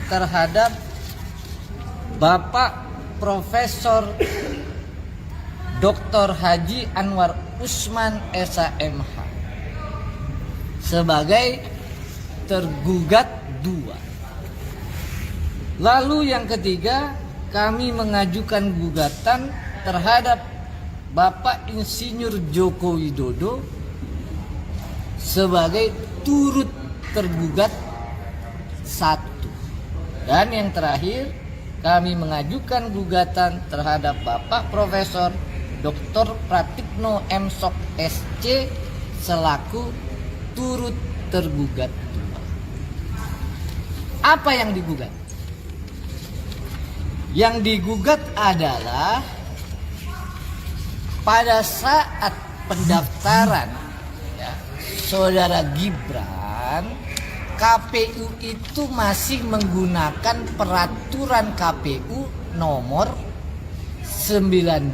terhadap Bapak Profesor Dr. Haji Anwar Usman SHMH sebagai tergugat 2. Lalu yang ketiga, kami mengajukan gugatan terhadap Bapak Insinyur Joko Widodo sebagai turut tergugat 1. Dan yang terakhir, kami mengajukan gugatan terhadap Bapak Profesor Dr. Pratikno M. Sok SC selaku turut tergugat 2. Apa yang digugat? Yang digugat adalah pada saat pendaftaran Saudara Gibran, KPU itu masih menggunakan peraturan KPU nomor 19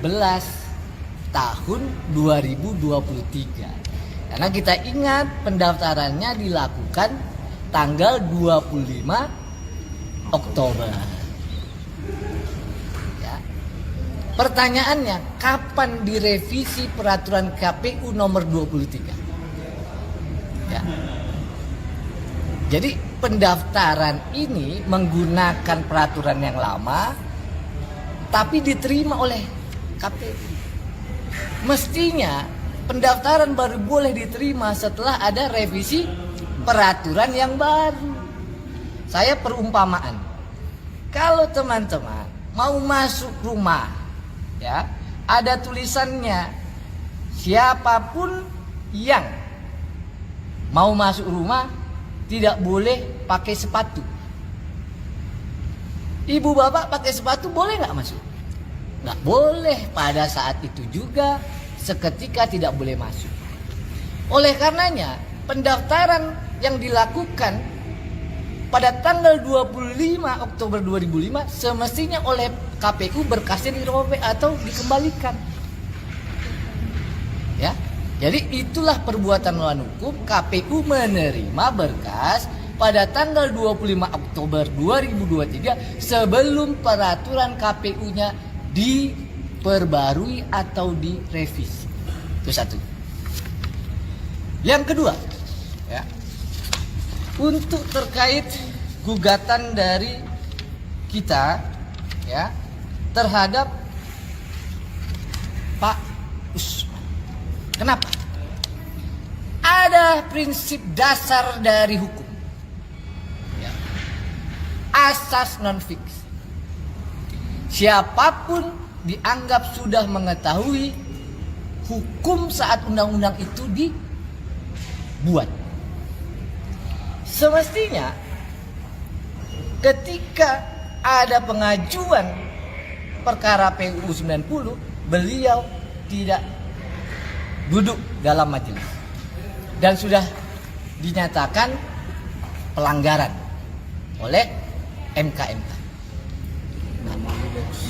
tahun 2023. Karena kita ingat pendaftarannya dilakukan tanggal 25 Oktober. Ya. Pertanyaannya, kapan direvisi peraturan KPU nomor 23? Ya. Jadi pendaftaran ini menggunakan peraturan yang lama tapi diterima oleh KPU. Mestinya pendaftaran baru boleh diterima setelah ada revisi peraturan yang baru. Saya perumpamaan. Kalau teman-teman mau masuk rumah, ya, ada tulisannya siapapun yang mau masuk rumah tidak boleh pakai sepatu. Ibu bapak pakai sepatu boleh nggak masuk? Nggak boleh. Pada saat itu juga seketika tidak boleh masuk. Oleh karenanya pendaftaran yang dilakukan pada tanggal 25 Oktober 2005 semestinya oleh KPU berkasnya dirobek atau dikembalikan. Ya. Jadi itulah perbuatan melawan hukum. KPU menerima berkas pada tanggal 25 Oktober 2023 sebelum peraturan KPU-nya diperbarui atau direvisi. Itu satu. Yang kedua, ya, untuk terkait gugatan dari kita, ya, terhadap Pak Usman. Kenapa? Ada prinsip dasar dari hukum, ya. Asas non fiksi. Siapapun dianggap sudah mengetahui hukum saat undang-undang itu dibuat. Semestinya ketika ada pengajuan perkara PUU 90, beliau tidak duduk dalam majelis dan sudah dinyatakan pelanggaran oleh MK.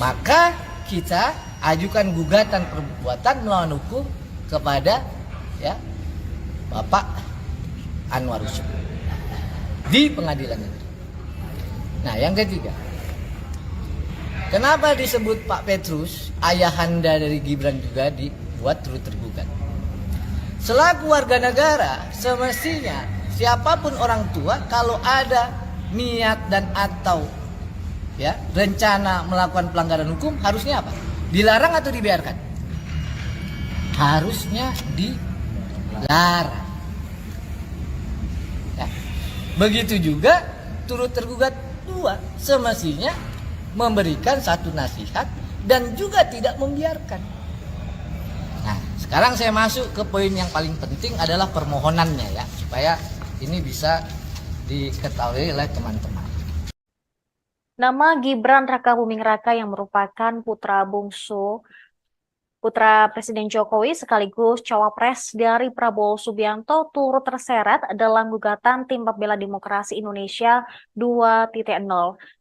Maka kita ajukan gugatan perbuatan melawan hukum kepada, ya, Bapak Anwar Usman di pengadilan negeri. Nah, yang ketiga, kenapa disebut Pak Petrus ayahanda dari Gibran juga dibuat turut tergugat? Selaku warga negara, semestinya siapapun orang tua kalau ada niat dan atau, ya, rencana melakukan pelanggaran hukum harusnya apa? Dilarang atau dibiarkan? Harusnya dilarang. Ya. Begitu juga turut tergugat 2 semestinya memberikan satu nasihat dan juga tidak membiarkan. Nah, sekarang saya masuk ke poin yang paling penting adalah permohonannya, ya, supaya ini bisa diketahui oleh teman-teman. Nama Gibran Rakabuming Raka yang merupakan putra bungsu putra Presiden Jokowi sekaligus cawapres dari Prabowo Subianto turut terseret dalam gugatan Tim Pembela Demokrasi Indonesia 2.0.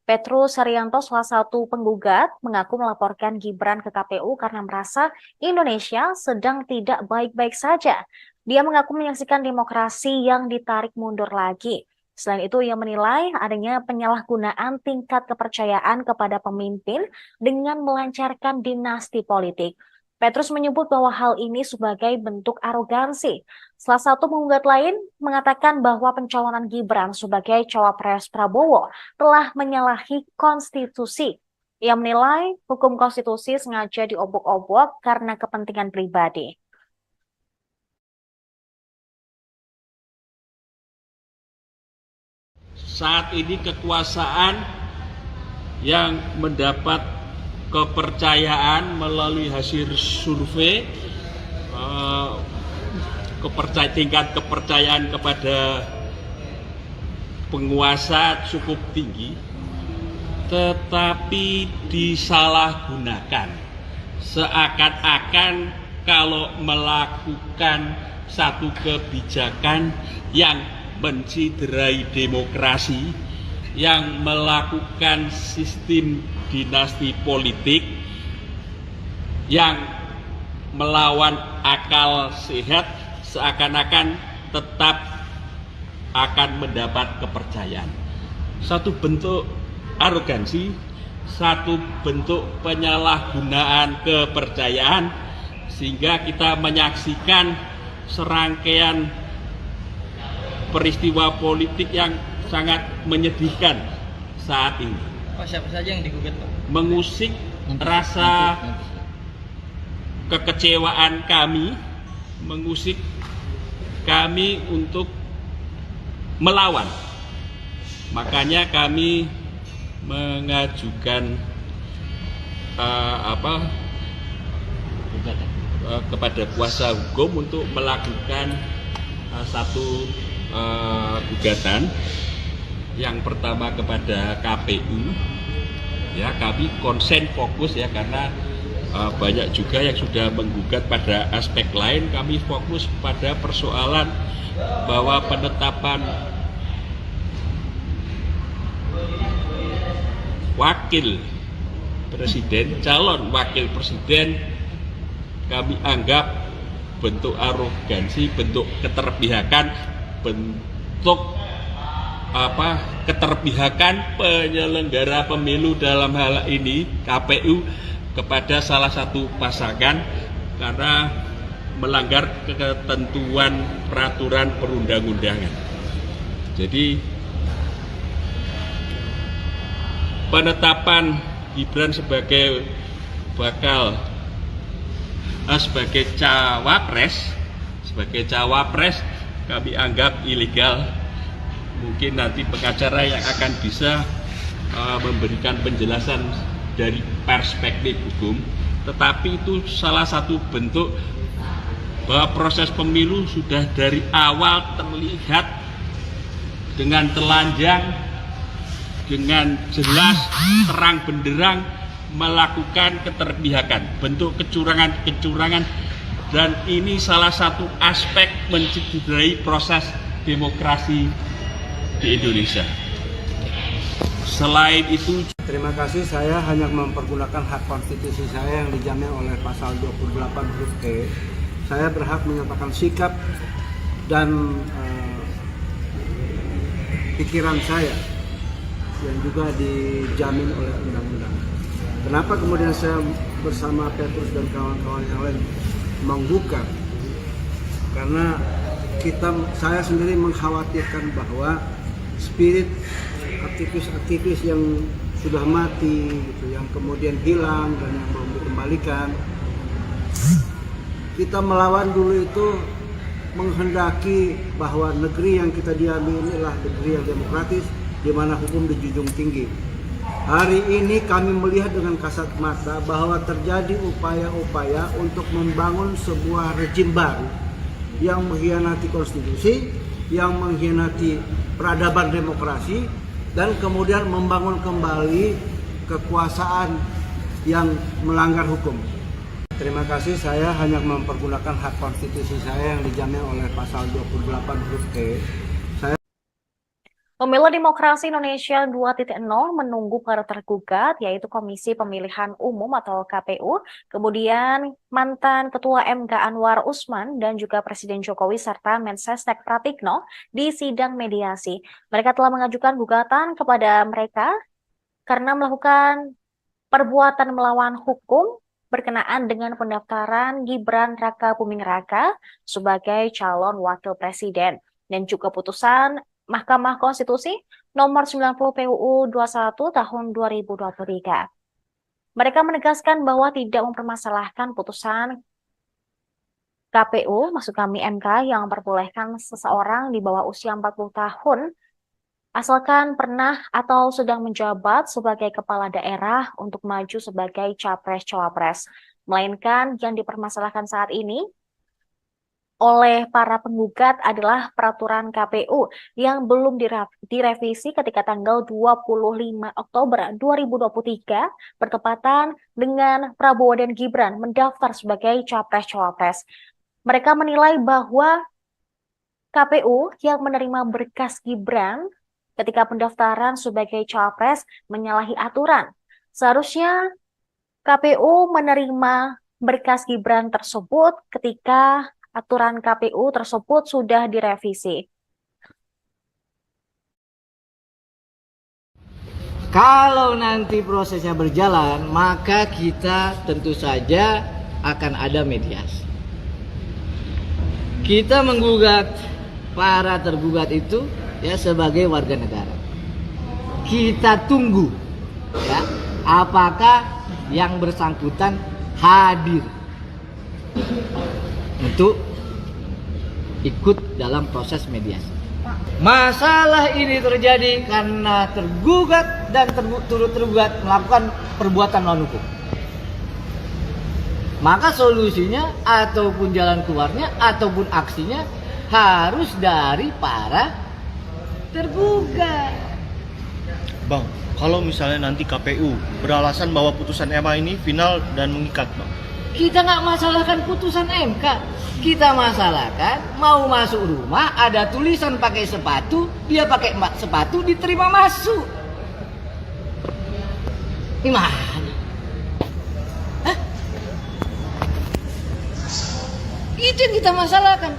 Petrus Haryanto, salah satu penggugat, mengaku melaporkan Gibran ke KPU karena merasa Indonesia sedang tidak baik-baik saja. Dia mengaku menyaksikan demokrasi yang ditarik mundur lagi. Selain itu, ia menilai adanya penyalahgunaan tingkat kepercayaan kepada pemimpin dengan melancarkan dinasti politik. Petrus menyebut bahwa hal ini sebagai bentuk arogansi. Salah satu penggugat lain mengatakan bahwa pencalonan Gibran sebagai cawapres Prabowo telah menyalahi konstitusi. Ia menilai hukum konstitusi sengaja diobok-obok karena kepentingan pribadi. Saat ini kekuasaan yang mendapat kepercayaan melalui hasil survei, tingkat kepercayaan kepada penguasa cukup tinggi, tetapi disalahgunakan. Seakan-akan kalau melakukan satu kebijakan yang menciderai demokrasi, yang melakukan sistem dinasti politik, yang melawan akal sehat, seakan-akan tetap akan mendapat kepercayaan. Satu bentuk arogansi, satu bentuk penyalahgunaan kepercayaan, sehingga kita menyaksikan serangkaian peristiwa politik yang sangat menyedihkan saat ini. Pak, siapa saja yang digugat, Pak? Mengusik rasa kekecewaan kami, mengusik kami untuk melawan. Makanya kami mengajukan kepada kuasa hukum untuk melakukan satu gugatan. Yang pertama kepada KPU, ya, kami konsen fokus ya, karena banyak juga yang sudah menggugat pada aspek lain. Kami fokus pada persoalan bahwa penetapan wakil presiden, calon wakil presiden, kami anggap bentuk arogansi, bentuk keterpihakan, bentuk keterpihakan penyelenggara pemilu, dalam hal ini KPU, kepada salah satu pasangan karena melanggar ketentuan peraturan perundang-undangan. Jadi penetapan Gibran sebagai sebagai cawapres kami anggap ilegal. Mungkin nanti pengacara yang akan bisa memberikan penjelasan dari perspektif hukum, tetapi itu salah satu bentuk bahwa proses pemilu sudah dari awal terlihat dengan telanjang, dengan jelas terang benderang melakukan keterpihakan, bentuk kecurangan, dan ini salah satu aspek menciderai proses demokrasi di Indonesia. Selain itu, terima kasih, saya hanya mempergunakan hak konstitusi saya yang dijamin oleh pasal 28 huruf E. Saya berhak menyatakan sikap dan pikiran saya yang juga dijamin oleh undang-undang. Kenapa kemudian saya bersama Petrus dan kawan-kawan yang lain menggugat? Karena saya sendiri mengkhawatirkan bahwa spirit aktivis-aktivis yang sudah mati gitu, yang kemudian hilang dan yang belum dikembalikan, kita melawan dulu itu menghendaki bahwa negeri yang kita diami ini adalah negeri yang demokratis, di mana hukum dijunjung tinggi. Hari ini kami melihat dengan kasat mata bahwa terjadi upaya-upaya untuk membangun sebuah rejim baru yang mengkhianati konstitusi, yang mengkhianati peradaban demokrasi, dan kemudian membangun kembali kekuasaan yang melanggar hukum. Terima kasih, saya hanya mempergunakan hak konstitusi saya yang dijamin oleh pasal 28 huruf E. Pemilu Demokrasi Indonesia 2.0 menunggu para tergugat, yaitu Komisi Pemilihan Umum atau KPU, kemudian mantan Ketua MK Anwar Usman, dan juga Presiden Jokowi serta Mensesnek Pratikno di sidang mediasi. Mereka telah mengajukan gugatan kepada mereka karena melakukan perbuatan melawan hukum berkenaan dengan pendaftaran Gibran Rakabuming Raka sebagai calon wakil presiden dan juga putusan Mahkamah Konstitusi nomor 90 PUU 21 tahun 2023. Mereka menegaskan bahwa tidak mempermasalahkan putusan KPU, maksud kami MK, yang memperbolehkan seseorang di bawah usia 40 tahun asalkan pernah atau sedang menjabat sebagai kepala daerah untuk maju sebagai capres-cawapres. Melainkan yang dipermasalahkan saat ini oleh para penggugat adalah peraturan KPU yang belum direvisi ketika tanggal 25 Oktober 2023 bertepatan dengan Prabowo dan Gibran mendaftar sebagai capres-cawapres. Mereka menilai bahwa KPU yang menerima berkas Gibran ketika pendaftaran sebagai cawapres menyalahi aturan. Seharusnya KPU menerima berkas Gibran tersebut ketika aturan KPU tersebut sudah direvisi. Kalau nanti prosesnya berjalan, maka kita tentu saja akan ada mediasi. Kita menggugat para tergugat itu ya sebagai warga negara. Kita tunggu ya apakah yang bersangkutan hadir untuk ikut dalam proses mediasi. Masalah ini terjadi karena tergugat dan turut tergugat melakukan perbuatan melawan hukum. Maka solusinya ataupun jalan keluarnya ataupun aksinya harus dari para tergugat. Bang, kalau misalnya nanti KPU beralasan bahwa putusan MA ini final dan mengikat, Bang. Kita nggak masalahkan putusan MK. Kita masalahkan mau masuk rumah ada tulisan pakai sepatu, dia pakai sepatu diterima masuk. Gimana? Hah? Itu yang kita masalahkan.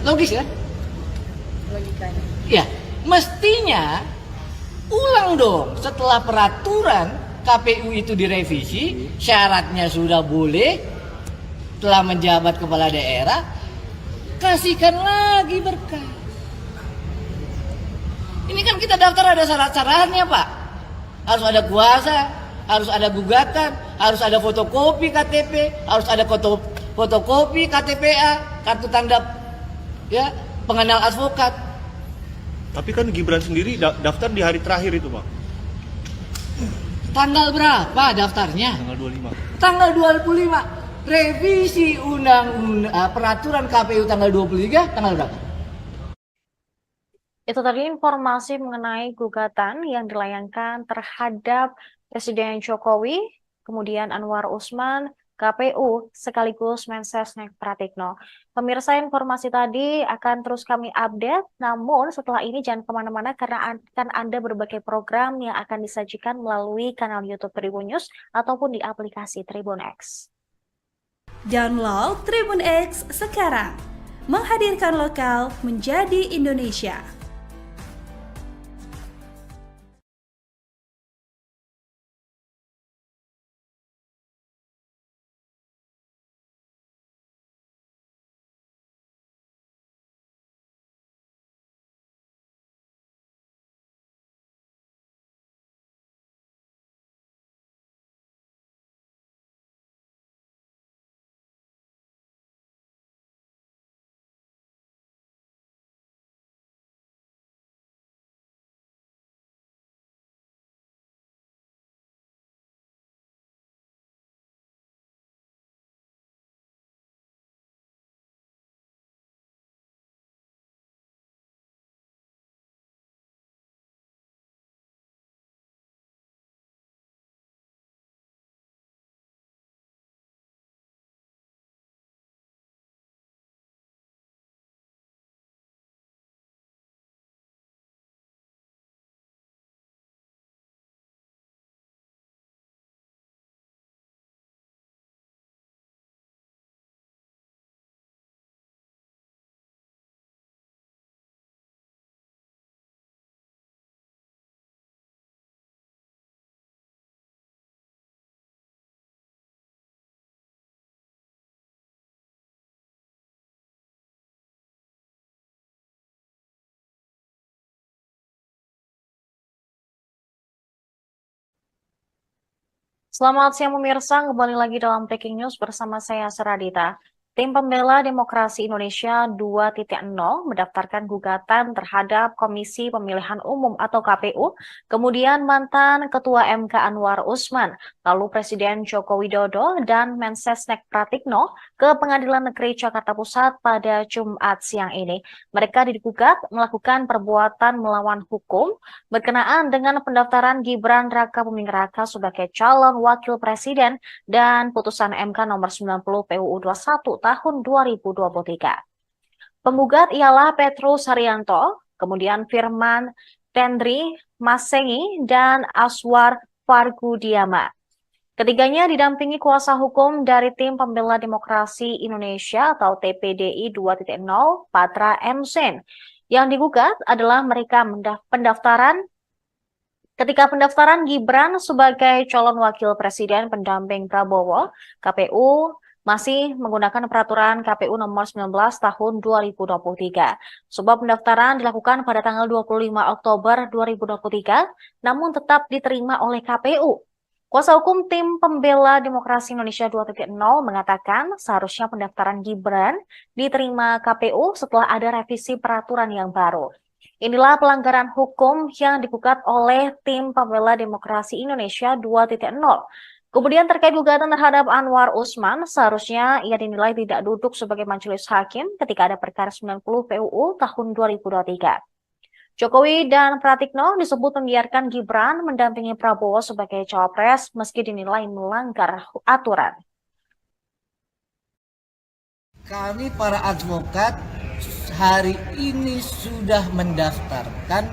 Logis kan? Logikanya. Ya, mestinya ulang dong setelah peraturan KPU itu direvisi, syaratnya sudah boleh, telah menjabat kepala daerah, kasihkan lagi berkas. Ini kan kita daftar ada syarat-syaratnya Pak. Harus ada kuasa, harus ada gugatan, harus ada fotokopi KTP, harus ada fotokopi KTPA, kartu tanda ya pengenal advokat. Tapi kan Gibran sendiri daftar di hari terakhir itu, Bang. Tanggal berapa daftarnya? Tanggal 25. Tanggal 25. Revisi peraturan KPU tanggal 23, tanggal berapa? Itu tadi informasi mengenai gugatan yang dilayangkan terhadap Presiden Jokowi, kemudian Anwar Usman, KPU, sekaligus Mensesnek Pratikno. Pemirsa, informasi tadi akan terus kami update, namun setelah ini jangan kemana-mana karena akan ada berbagai program yang akan disajikan melalui kanal YouTube Tribun News ataupun di aplikasi Tribun X. Download Tribun X sekarang, menghadirkan lokal menjadi Indonesia. Selamat siang pemirsa, kembali lagi dalam Breaking News bersama saya Seradita. Tim Pembela Demokrasi Indonesia 2.0 mendaftarkan gugatan terhadap Komisi Pemilihan Umum atau KPU, kemudian mantan Ketua MK Anwar Usman, lalu Presiden Joko Widodo dan Mensesnek Pratikno ke Pengadilan Negeri Jakarta Pusat pada Jumat siang ini. Mereka digugat melakukan perbuatan melawan hukum berkenaan dengan pendaftaran Gibran Rakabuming Raka sebagai calon wakil presiden dan putusan MK nomor 90 PUU 21 tahun 2023. Penggugat ialah Petrus Haryanto, kemudian Firman Tendri Masengi, dan Aswar Fargudiama. Ketiganya didampingi kuasa hukum dari Tim Pembela Demokrasi Indonesia atau TPDI 2.0, Patra M. Sen. Yang digugat adalah mereka ketika pendaftaran Gibran sebagai calon wakil presiden pendamping Prabowo, KPU masih menggunakan peraturan KPU nomor 19 tahun 2023. Sebab pendaftaran dilakukan pada tanggal 25 Oktober 2023, namun tetap diterima oleh KPU. Kuasa hukum Tim Pembela Demokrasi Indonesia 2.0 mengatakan seharusnya pendaftaran Gibran diterima KPU setelah ada revisi peraturan yang baru. Inilah pelanggaran hukum yang digugat oleh Tim Pembela Demokrasi Indonesia 2.0. Kemudian terkait gugatan terhadap Anwar Usman, seharusnya ia dinilai tidak duduk sebagai majelis hakim ketika ada perkara 90 PUU tahun 2023. Jokowi dan Pratikno disebut membiarkan Gibran mendampingi Prabowo sebagai cawapres meski dinilai melanggar aturan. Kami para advokat hari ini sudah mendaftarkan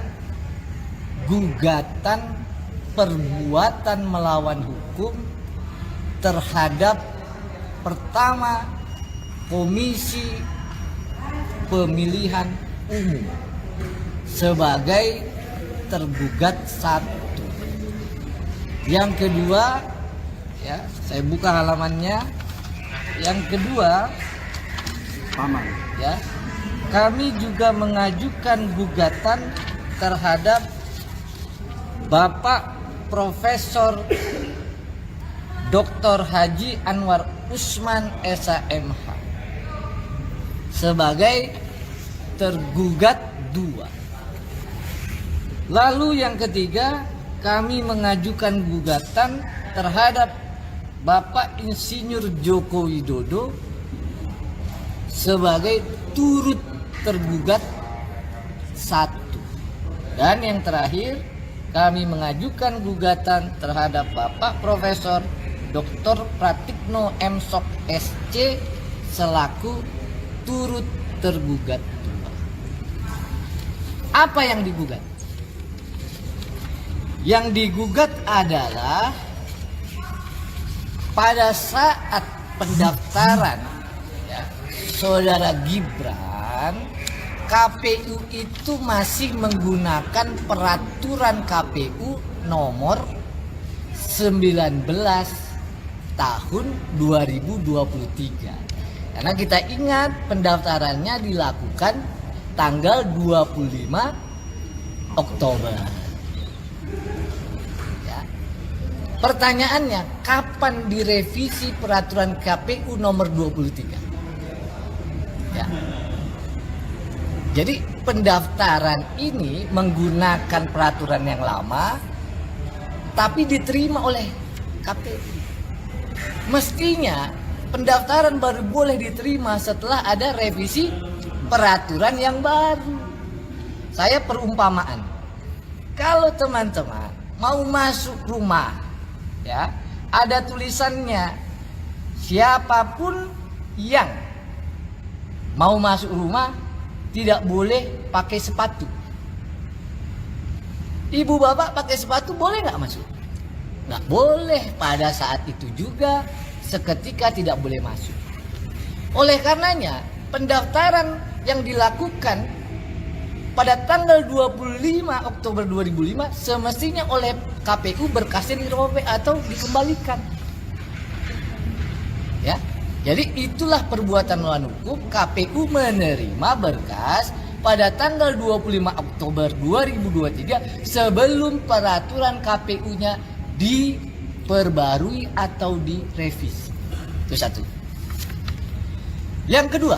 gugatan perbuatan melawan hukum terhadap pertama Komisi Pemilihan Umum sebagai tergugat satu. Yang kedua, ya, saya buka halamannya. Yang kedua, Paman. ya, kami juga mengajukan gugatan terhadap Bapak Profesor Dr. Haji Anwar Usman SHMH sebagai tergugat 2. Lalu yang ketiga, kami mengajukan gugatan terhadap Bapak Insinyur Joko Widodo sebagai turut tergugat 1. Dan yang terakhir, kami mengajukan gugatan terhadap Bapak Profesor Dr. Pratikno M. Sok SC selaku turut tergugat 2. Apa yang digugat? Yang digugat adalah pada saat pendaftaran Saudara Gibran, KPU itu masih menggunakan peraturan KPU nomor 19 tahun 2023. Karena kita ingat pendaftarannya dilakukan tanggal 25 Oktober. Ya. Pertanyaannya, kapan direvisi peraturan KPU nomor 23? Ya. Jadi pendaftaran ini menggunakan peraturan yang lama tapi diterima oleh KPU. Mestinya pendaftaran baru boleh diterima setelah ada revisi peraturan yang baru. Saya perumpamaan. Kalau teman-teman mau masuk rumah, ya, ada tulisannya siapapun yang mau masuk rumah tidak boleh pakai sepatu. Ibu bapak pakai sepatu boleh nggak masuk? Nggak boleh. Pada saat itu juga seketika tidak boleh masuk. Oleh karenanya pendaftaran yang dilakukan pada tanggal 25 Oktober 2005 semestinya oleh KPU berkasnya dirobek atau dikembalikan. Ya. Jadi itulah perbuatan melawan hukum. KPU menerima berkas pada tanggal 25 Oktober 2023 sebelum peraturan KPU-nya diperbarui atau direvisi. Itu satu. Yang kedua,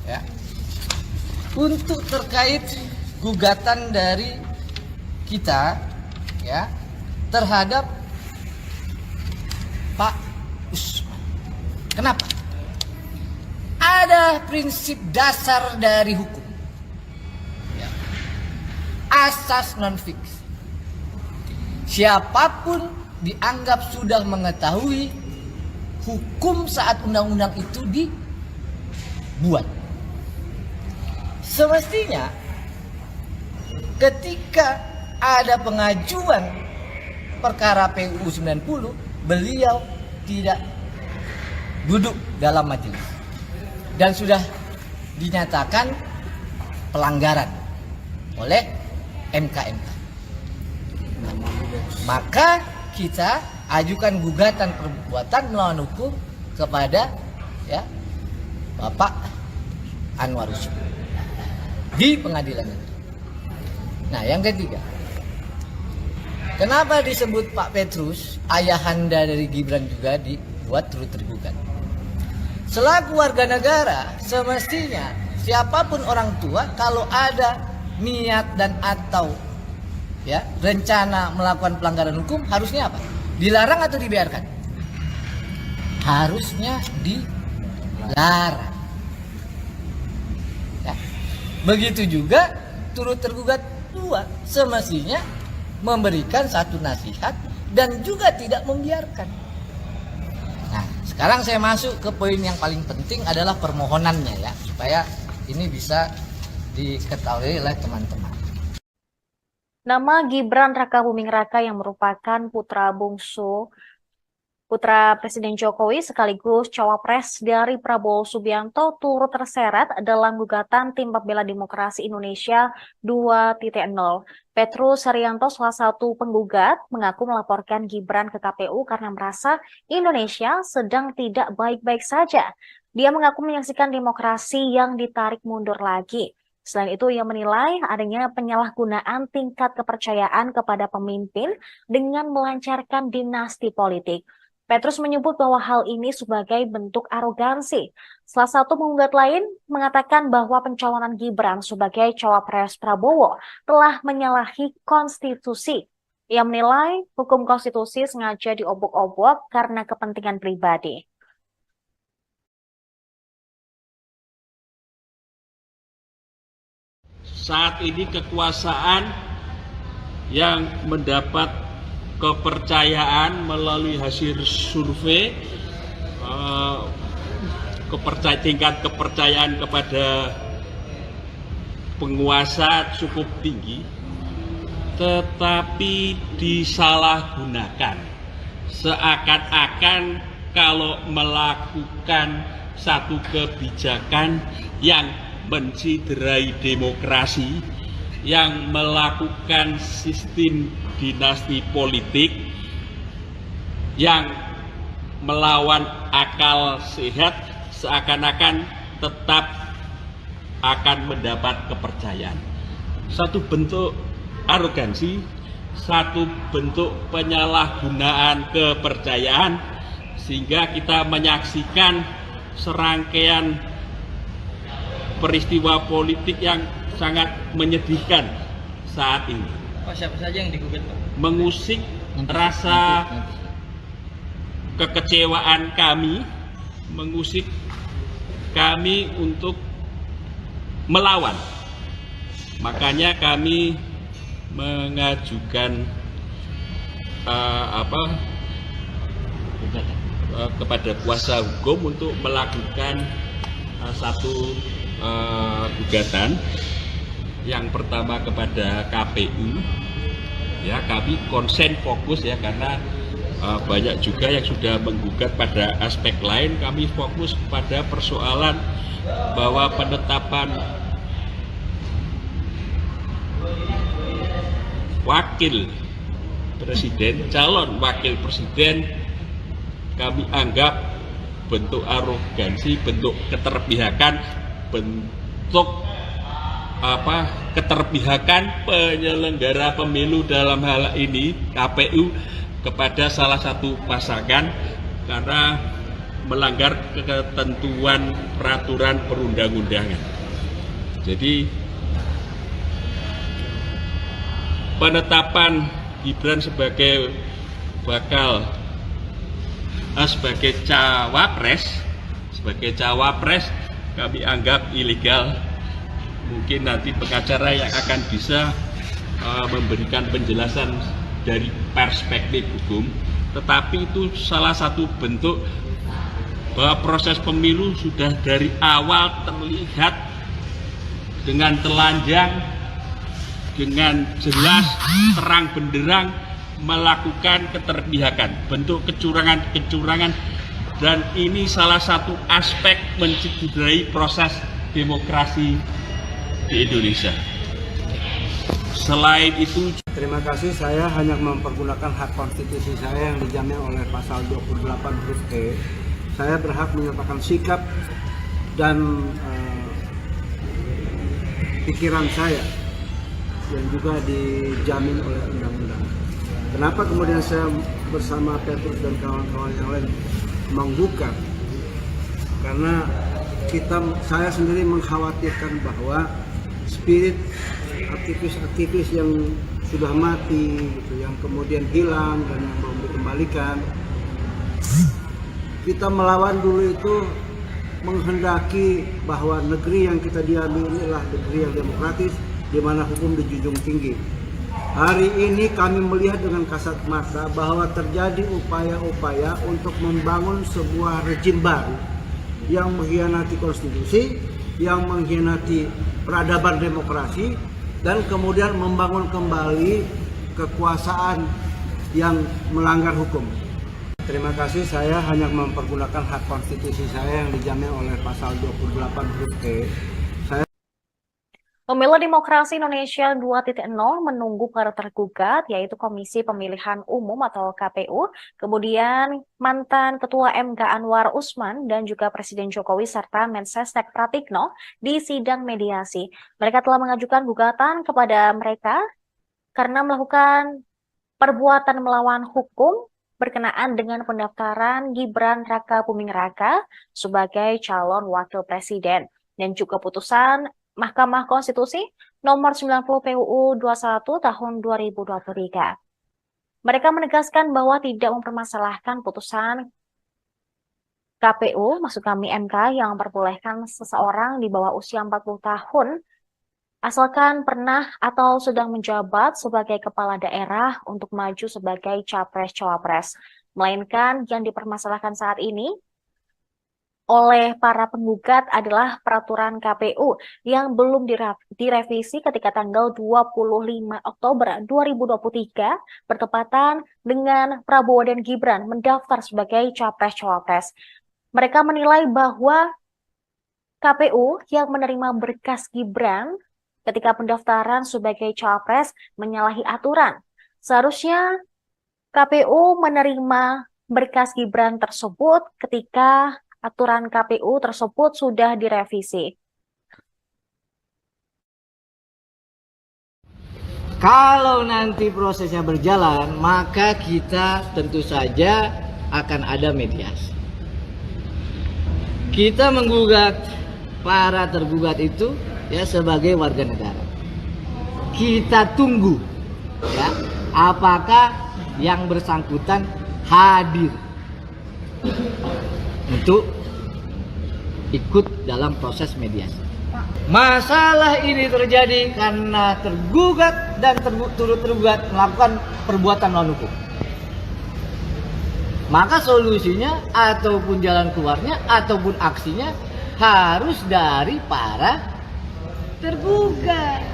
ya, untuk terkait gugatan dari kita, ya, terhadap Pak Usman. Kenapa? Ada prinsip dasar dari hukum, ya, asas non fiksi. Siapapun dianggap sudah mengetahui hukum saat undang-undang itu dibuat, semestinya ketika ada pengajuan perkara PUU 90, beliau tidak duduk dalam majelis dan sudah dinyatakan pelanggaran oleh MK. Maka kita ajukan gugatan perbuatan melawan hukum kepada, ya, Bapak Anwar Usman di pengadilan negeri. Nah, yang ketiga, kenapa disebut Pak Petrus, ayahanda dari Gibran juga dibuat turut tergugat? Selaku warga negara, semestinya siapapun orang tua kalau ada niat dan atau, ya, rencana melakukan pelanggaran hukum, harusnya apa? Dilarang atau dibiarkan? Harusnya dilarang. Ya. Begitu juga turut tergugat dua, semestinya memberikan satu nasihat dan juga tidak membiarkan. Nah, sekarang saya masuk ke poin yang paling penting adalah permohonannya, ya, supaya ini bisa diketahui oleh teman-teman. Nama Gibran Rakabuming Raka yang merupakan putra bungsu putra Presiden Jokowi sekaligus cawapres dari Prabowo Subianto turut terseret dalam gugatan Tim Pembela Demokrasi Indonesia 2.0. Petrus Haryanto, salah satu penggugat, mengaku melaporkan Gibran ke KPU karena merasa Indonesia sedang tidak baik-baik saja. Dia mengaku menyaksikan demokrasi yang ditarik mundur lagi. Selain itu, ia menilai adanya penyalahgunaan tingkat kepercayaan kepada pemimpin dengan melancarkan dinasti politik. Petrus menyebut bahwa hal ini sebagai bentuk arogansi. Salah satu penggugat lain mengatakan bahwa pencalonan Gibran sebagai cawapres Prabowo telah menyalahi konstitusi. Ia menilai hukum konstitusi sengaja diobok-obok karena kepentingan pribadi. Saat ini kekuasaan yang mendapat kepercayaan melalui hasil survei, tingkat kepercayaan kepada penguasa cukup tinggi, tetapi disalahgunakan. Seakan-akan kalau melakukan satu kebijakan yang menciderai demokrasi, yang melakukan sistem dinasti politik, yang melawan akal sehat, seakan-akan tetap akan mendapat kepercayaan. Satu bentuk arogansi, satu bentuk penyalahgunaan kepercayaan, sehingga kita menyaksikan serangkaian peristiwa politik yang sangat menyedihkan saat ini. Pak, siapa saja yang digugat, Pak? Mengusik rasa kekecewaan kami, mengusik kami untuk melawan. Makanya kami mengajukan kepada kuasa hukum untuk melakukan satu gugatan. Yang pertama kepada KPU, ya, kami konsen fokus, ya, karena banyak juga yang sudah menggugat pada aspek lain. Kami fokus pada persoalan bahwa penetapan wakil presiden, calon wakil presiden, kami anggap bentuk arogansi, bentuk keterpihakan, bentuk keterpihakan penyelenggara pemilu, dalam hal ini KPU, kepada salah satu pasangan karena melanggar ketentuan peraturan perundang-undangan. Jadi penetapan Gibran sebagai sebagai cawapres kami anggap ilegal. Mungkin nanti pengacara yang akan bisa memberikan penjelasan dari perspektif hukum, tetapi itu salah satu bentuk bahwa proses pemilu sudah dari awal terlihat dengan telanjang, dengan jelas, terang benderang melakukan keterpihakan, bentuk kecurangan, dan ini salah satu aspek mencederai proses demokrasi di Indonesia. Selain itu, Terima kasih, saya hanya mempergunakan hak konstitusi saya yang dijamin oleh pasal 28 huruf E. Saya berhak menyatakan sikap dan pikiran saya yang juga dijamin oleh undang-undang. Kenapa kemudian saya bersama Petrus dan kawan-kawan yang lain menggugat? Karena saya sendiri mengkhawatirkan bahwa spirit aktivis-aktivis yang sudah mati, gitu, yang kemudian hilang dan yang belum dikembalikan, kita melawan dulu itu menghendaki bahwa negeri yang kita diami inilah negeri yang demokratis, di mana hukum dijunjung tinggi. Hari ini kami melihat dengan kasat mata bahwa terjadi upaya-upaya untuk membangun sebuah rejim baru yang mengkhianati konstitusi, yang mengkhianati peradaban demokrasi, dan kemudian membangun kembali kekuasaan yang melanggar hukum. Terima kasih, saya hanya mempergunakan hak konstitusi saya yang dijamin oleh pasal 28 huruf E. Pemilu Demokrasi Indonesia 2.0 menunggu para tergugat, yaitu Komisi Pemilihan Umum atau KPU, kemudian mantan Ketua MK Anwar Usman, dan juga Presiden Jokowi serta Mensesnek Pratikno di sidang mediasi. Mereka telah mengajukan gugatan kepada mereka karena melakukan perbuatan melawan hukum berkenaan dengan pendaftaran Gibran Raka Buming Raka sebagai calon wakil presiden, dan juga putusan Mahkamah Konstitusi nomor 90 PUU 21 tahun 2023. Mereka menegaskan bahwa tidak mempermasalahkan putusan KPU, maksud kami MK, yang memperbolehkan seseorang di bawah usia 40 tahun asalkan pernah atau sedang menjabat sebagai kepala daerah untuk maju sebagai capres-cawapres. Melainkan yang dipermasalahkan saat ini oleh para penggugat adalah peraturan KPU yang belum direvisi ketika tanggal 25 Oktober 2023 bertepatan dengan Prabowo dan Gibran mendaftar sebagai capres-cawapres. Mereka menilai bahwa KPU yang menerima berkas Gibran ketika pendaftaran sebagai cawapres menyalahi aturan. Seharusnya KPU menerima berkas Gibran tersebut ketika aturan KPU tersebut sudah direvisi. Kalau nanti prosesnya berjalan, maka kita tentu saja akan ada mediasi. Kita menggugat para tergugat itu ya sebagai warga negara. Kita tunggu ya apakah yang bersangkutan hadir untuk ikut dalam proses mediasi. Masalah ini terjadi karena tergugat dan turut tergugat melakukan perbuatan melawan hukum. Maka solusinya ataupun jalan keluarnya ataupun aksinya harus dari para tergugat.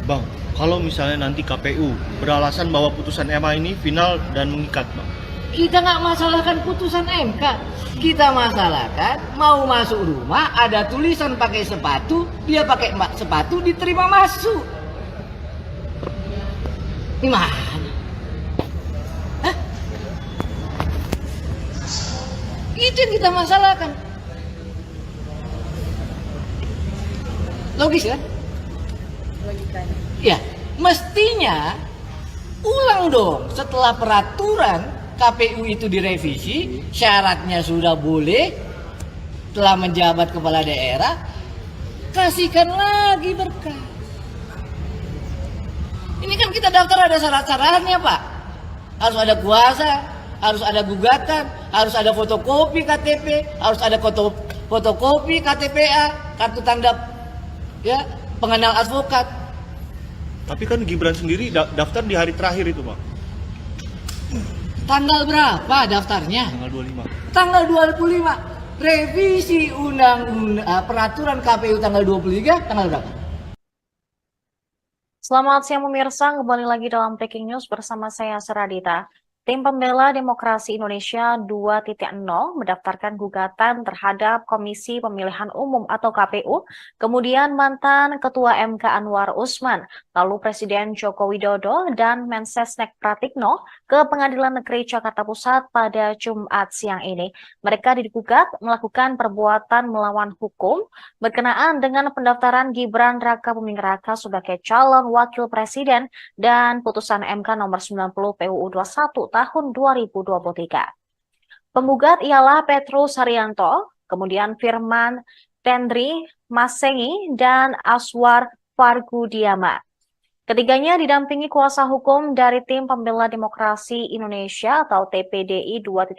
Bang, kalau misalnya nanti KPU beralasan bahwa putusan MA ini final dan mengikat, Bang. Kita nggak masalahkan putusan MK. Kita masalahkan mau masuk rumah ada tulisan pakai sepatu, dia pakai sepatu diterima masuk. Gimana? Hah? Itu yang kita masalahkan. Logis kan? Logikanya. Ya, mestinya Ulang dong, setelah peraturan KPU itu direvisi, syaratnya sudah boleh, telah menjabat kepala daerah, kasihkan lagi berkas. Ini kan kita daftar ada syarat-syaratnya Pak. Harus ada kuasa, harus ada gugatan, harus ada fotokopi KTP, harus ada fotokopi KTPA, kartu tanda ya pengenal advokat. Tapi kan Gibran sendiri daftar di hari terakhir itu, Pak. Tanggal berapa daftarnya? Tanggal 25. Tanggal 25. Revisi peraturan KPU tanggal 23, tanggal berapa? Selamat siang pemirsa, kembali lagi dalam Breaking News bersama saya Seradita. Tim Pembela Demokrasi Indonesia 2.0 mendaftarkan gugatan terhadap Komisi Pemilihan Umum atau KPU, kemudian mantan Ketua MK Anwar Usman, lalu Presiden Joko Widodo dan Mensesnek Pratikno ke Pengadilan Negeri Jakarta Pusat pada Jumat siang ini. Mereka digugat melakukan perbuatan melawan hukum berkenaan dengan pendaftaran Gibran Rakabuming Raka sebagai calon wakil presiden dan putusan MK nomor 90 PUU 21 tahun 2023. Penggugat ialah Petrus Haryanto, kemudian Firman Tendri Masengi, dan Aswar Fargudiama. Ketiganya didampingi kuasa hukum dari Tim Pembela Demokrasi Indonesia atau TPDI 2.0,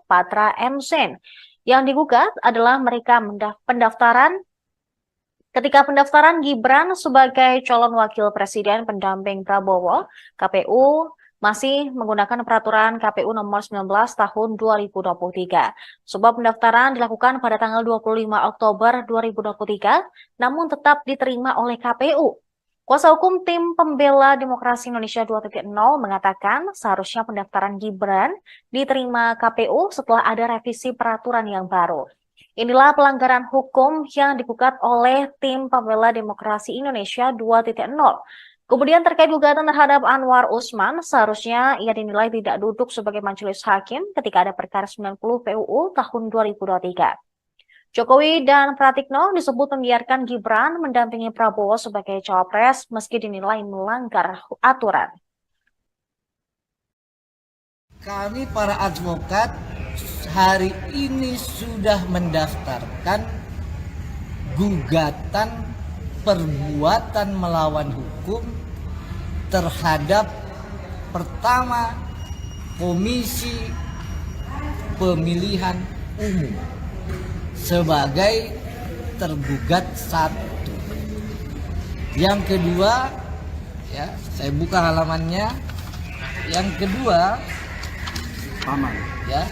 Patra M. Sen. Yang digugat adalah mereka ketika pendaftaran Gibran sebagai calon wakil presiden pendamping Prabowo, KPU masih menggunakan peraturan KPU nomor 19 tahun 2023. Sebab pendaftaran dilakukan pada tanggal 25 Oktober 2023, namun tetap diterima oleh KPU. Kuasa hukum Tim Pembela Demokrasi Indonesia 2.0 mengatakan seharusnya pendaftaran Gibran diterima KPU setelah ada revisi peraturan yang baru. Inilah pelanggaran hukum yang digugat oleh Tim Pembela Demokrasi Indonesia 2.0. Kemudian terkait gugatan terhadap Anwar Usman, seharusnya ia dinilai tidak duduk sebagai majelis hakim ketika ada perkara 90 PUU tahun 2023. Jokowi dan Pratikno disebut membiarkan Gibran mendampingi Prabowo sebagai cawapres meski dinilai melanggar aturan. Kami para advokat hari ini sudah mendaftarkan gugatan perbuatan melawan hukum terhadap pertama Komisi Pemilihan Umum sebagai tergugat satu. Yang kedua, ya saya buka halamannya. Yang kedua, Paman. ya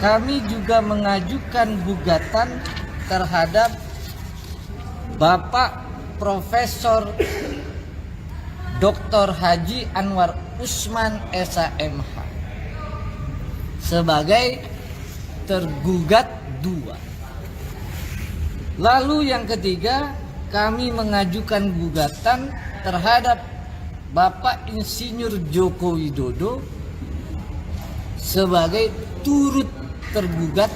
kami juga mengajukan gugatan terhadap Bapak Profesor Dr. Haji Anwar Usman SHMH sebagai tergugat 2. Lalu yang ketiga, kami mengajukan gugatan terhadap Bapak Insinyur Joko Widodo sebagai turut tergugat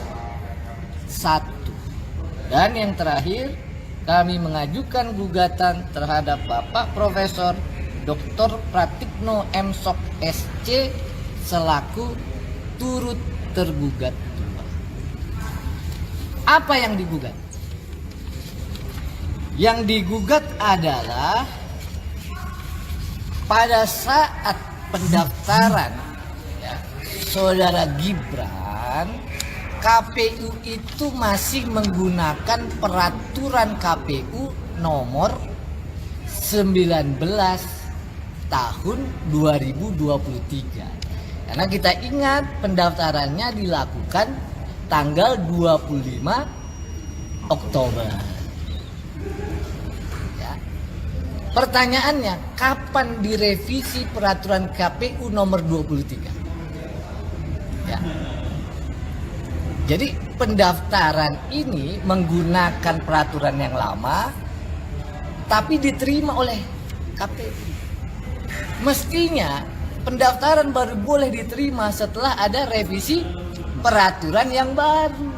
1. Dan yang terakhir, kami mengajukan gugatan terhadap Bapak Profesor Dr. Pratikno M. Sok SC selaku turut tergugat 2. Apa yang digugat? Yang digugat adalah pada saat pendaftaran Saudara Gibran, KPU itu masih menggunakan peraturan KPU nomor 19 tahun 2023. Karena kita ingat pendaftarannya dilakukan tanggal 25 Oktober. Ya. Pertanyaannya, kapan direvisi peraturan KPU nomor 23? Ya. Jadi pendaftaran ini menggunakan peraturan yang lama tapi diterima oleh KPU. Mestinya pendaftaran baru boleh diterima setelah ada revisi peraturan yang baru.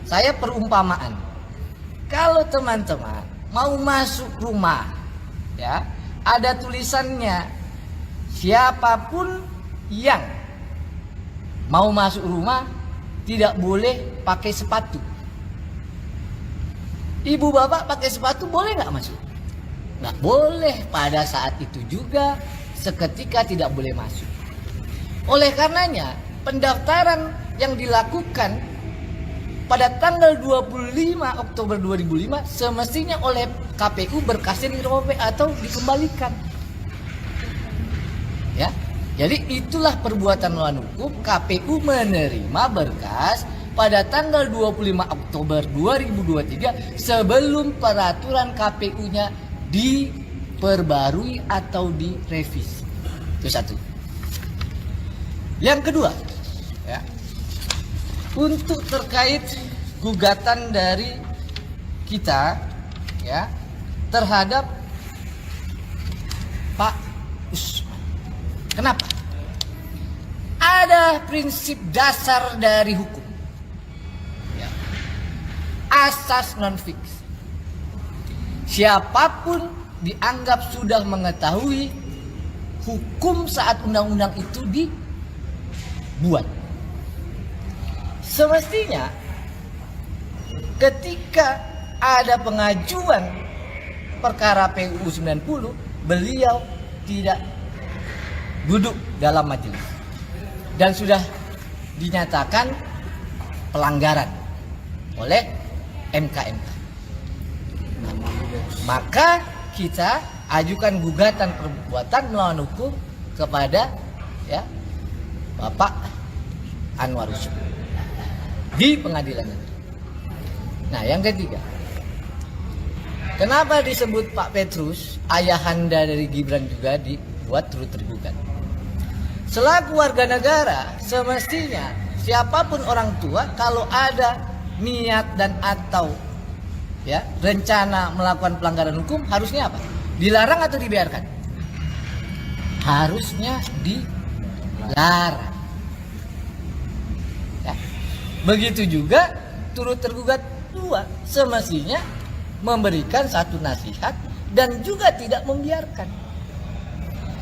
Saya perumpamaan. Kalau teman-teman mau masuk rumah, ya, ada tulisannya siapapun yang mau masuk rumah tidak boleh pakai sepatu. Ibu bapak pakai sepatu boleh nggak masuk? Nggak boleh. Pada saat itu juga seketika tidak boleh masuk. Oleh karenanya pendaftaran yang dilakukan pada tanggal 25 Oktober 2005 semestinya oleh KPU berkasnya dirobek atau dikembalikan. Ya. Jadi itulah perbuatan melawan hukum. KPU menerima berkas pada tanggal 25 Oktober 2023 sebelum peraturan KPU-nya diperbarui atau direvisi. Itu satu. Yang kedua, ya, untuk terkait gugatan dari kita, ya, terhadap Pak Usman. Kenapa? Ada prinsip dasar dari hukum, ya, asas non fiksi. Siapapun dianggap sudah mengetahui hukum saat undang-undang itu dibuat, semestinya ketika ada pengajuan perkara PUU 90, beliau tidak duduk dalam majelis dan sudah dinyatakan pelanggaran oleh MK. Maka kita ajukan gugatan perbuatan melawan hukum kepada, ya, Bapak Anwar Usman di pengadilan negeri. Nah, yang ketiga, kenapa disebut Pak Petrus, ayahanda dari Gibran juga dibuat turut tergugat? Selaku warga negara, semestinya siapapun orang tua kalau ada niat dan atau, ya, rencana melakukan pelanggaran hukum harusnya apa? Dilarang atau dibiarkan? Harusnya dilarang. Ya. Begitu juga turut tergugat dua, semestinya memberikan satu nasihat dan juga tidak membiarkan.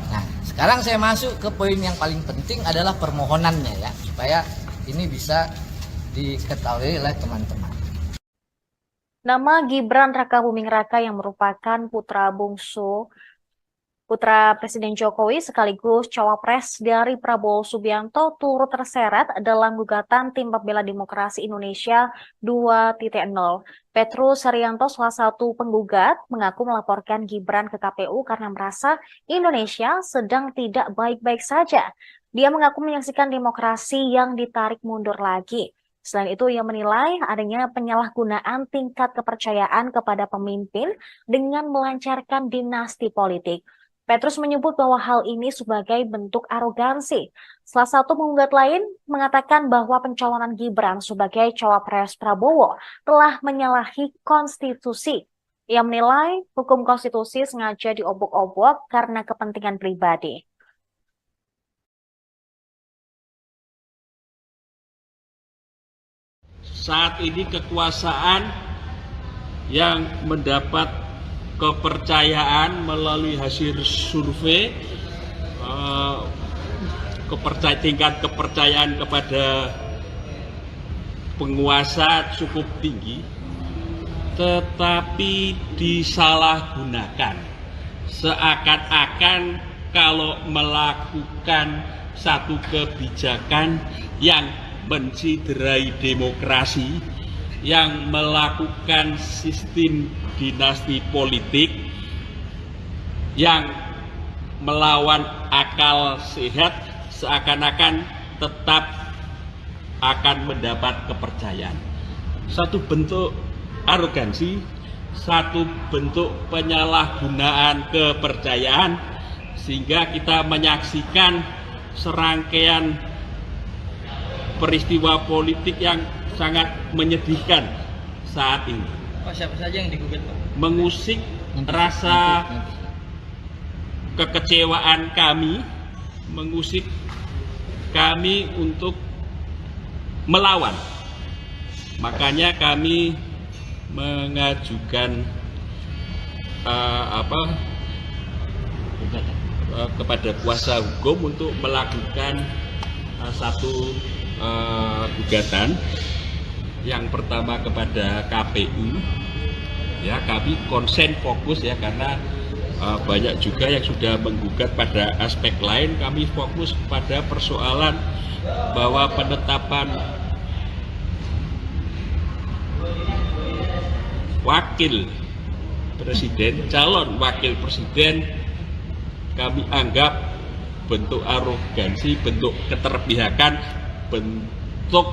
Nah, sekarang saya masuk ke poin yang paling penting adalah permohonannya, ya, supaya ini bisa diketahui oleh teman-teman. Nama Gibran Rakabuming Raka yang merupakan putra bungsu putra Presiden Jokowi sekaligus cawapres dari Prabowo Subianto turut terseret dalam gugatan Tim Pembela Demokrasi Indonesia 2.0. Petrus Haryanto, salah satu penggugat, mengaku melaporkan Gibran ke KPU karena merasa Indonesia sedang tidak baik-baik saja. Dia mengaku menyaksikan demokrasi yang ditarik mundur lagi. Selain itu, ia menilai adanya penyalahgunaan tingkat kepercayaan kepada pemimpin dengan melancarkan dinasti politik. Petrus menyebut bahwa hal ini sebagai bentuk arogansi. Salah satu penggugat lain mengatakan bahwa pencalonan Gibran sebagai cawapres Prabowo telah menyalahi konstitusi. Ia menilai hukum konstitusi sengaja diobok-obok karena kepentingan pribadi. Saat ini kekuasaan yang mendapat kepercayaan melalui hasil survei, tingkat kepercayaan kepada penguasa cukup tinggi, tetapi disalahgunakan. Seakan-akan kalau melakukan satu kebijakan yang menciderai demokrasi, yang melakukan sistem dinasti politik, yang melawan akal sehat, seakan-akan tetap akan mendapat kepercayaan. Satu bentuk arogansi, satu bentuk penyalahgunaan kepercayaan, sehingga kita menyaksikan serangkaian peristiwa politik yang sangat menyedihkan saat ini. Pak, siapa saja yang digugat, Pak? Mengusik rasa kekecewaan kami, mengusik kami untuk melawan. Makanya kami mengajukan kepada kuasa hukum untuk melakukan satu gugatan. Yang pertama kepada KPU, ya kami konsen fokus ya karena banyak juga yang sudah menggugat pada aspek lain. Kami fokus pada persoalan bahwa penetapan wakil presiden, calon wakil presiden kami anggap bentuk arogansi, bentuk keterpihakan, bentuk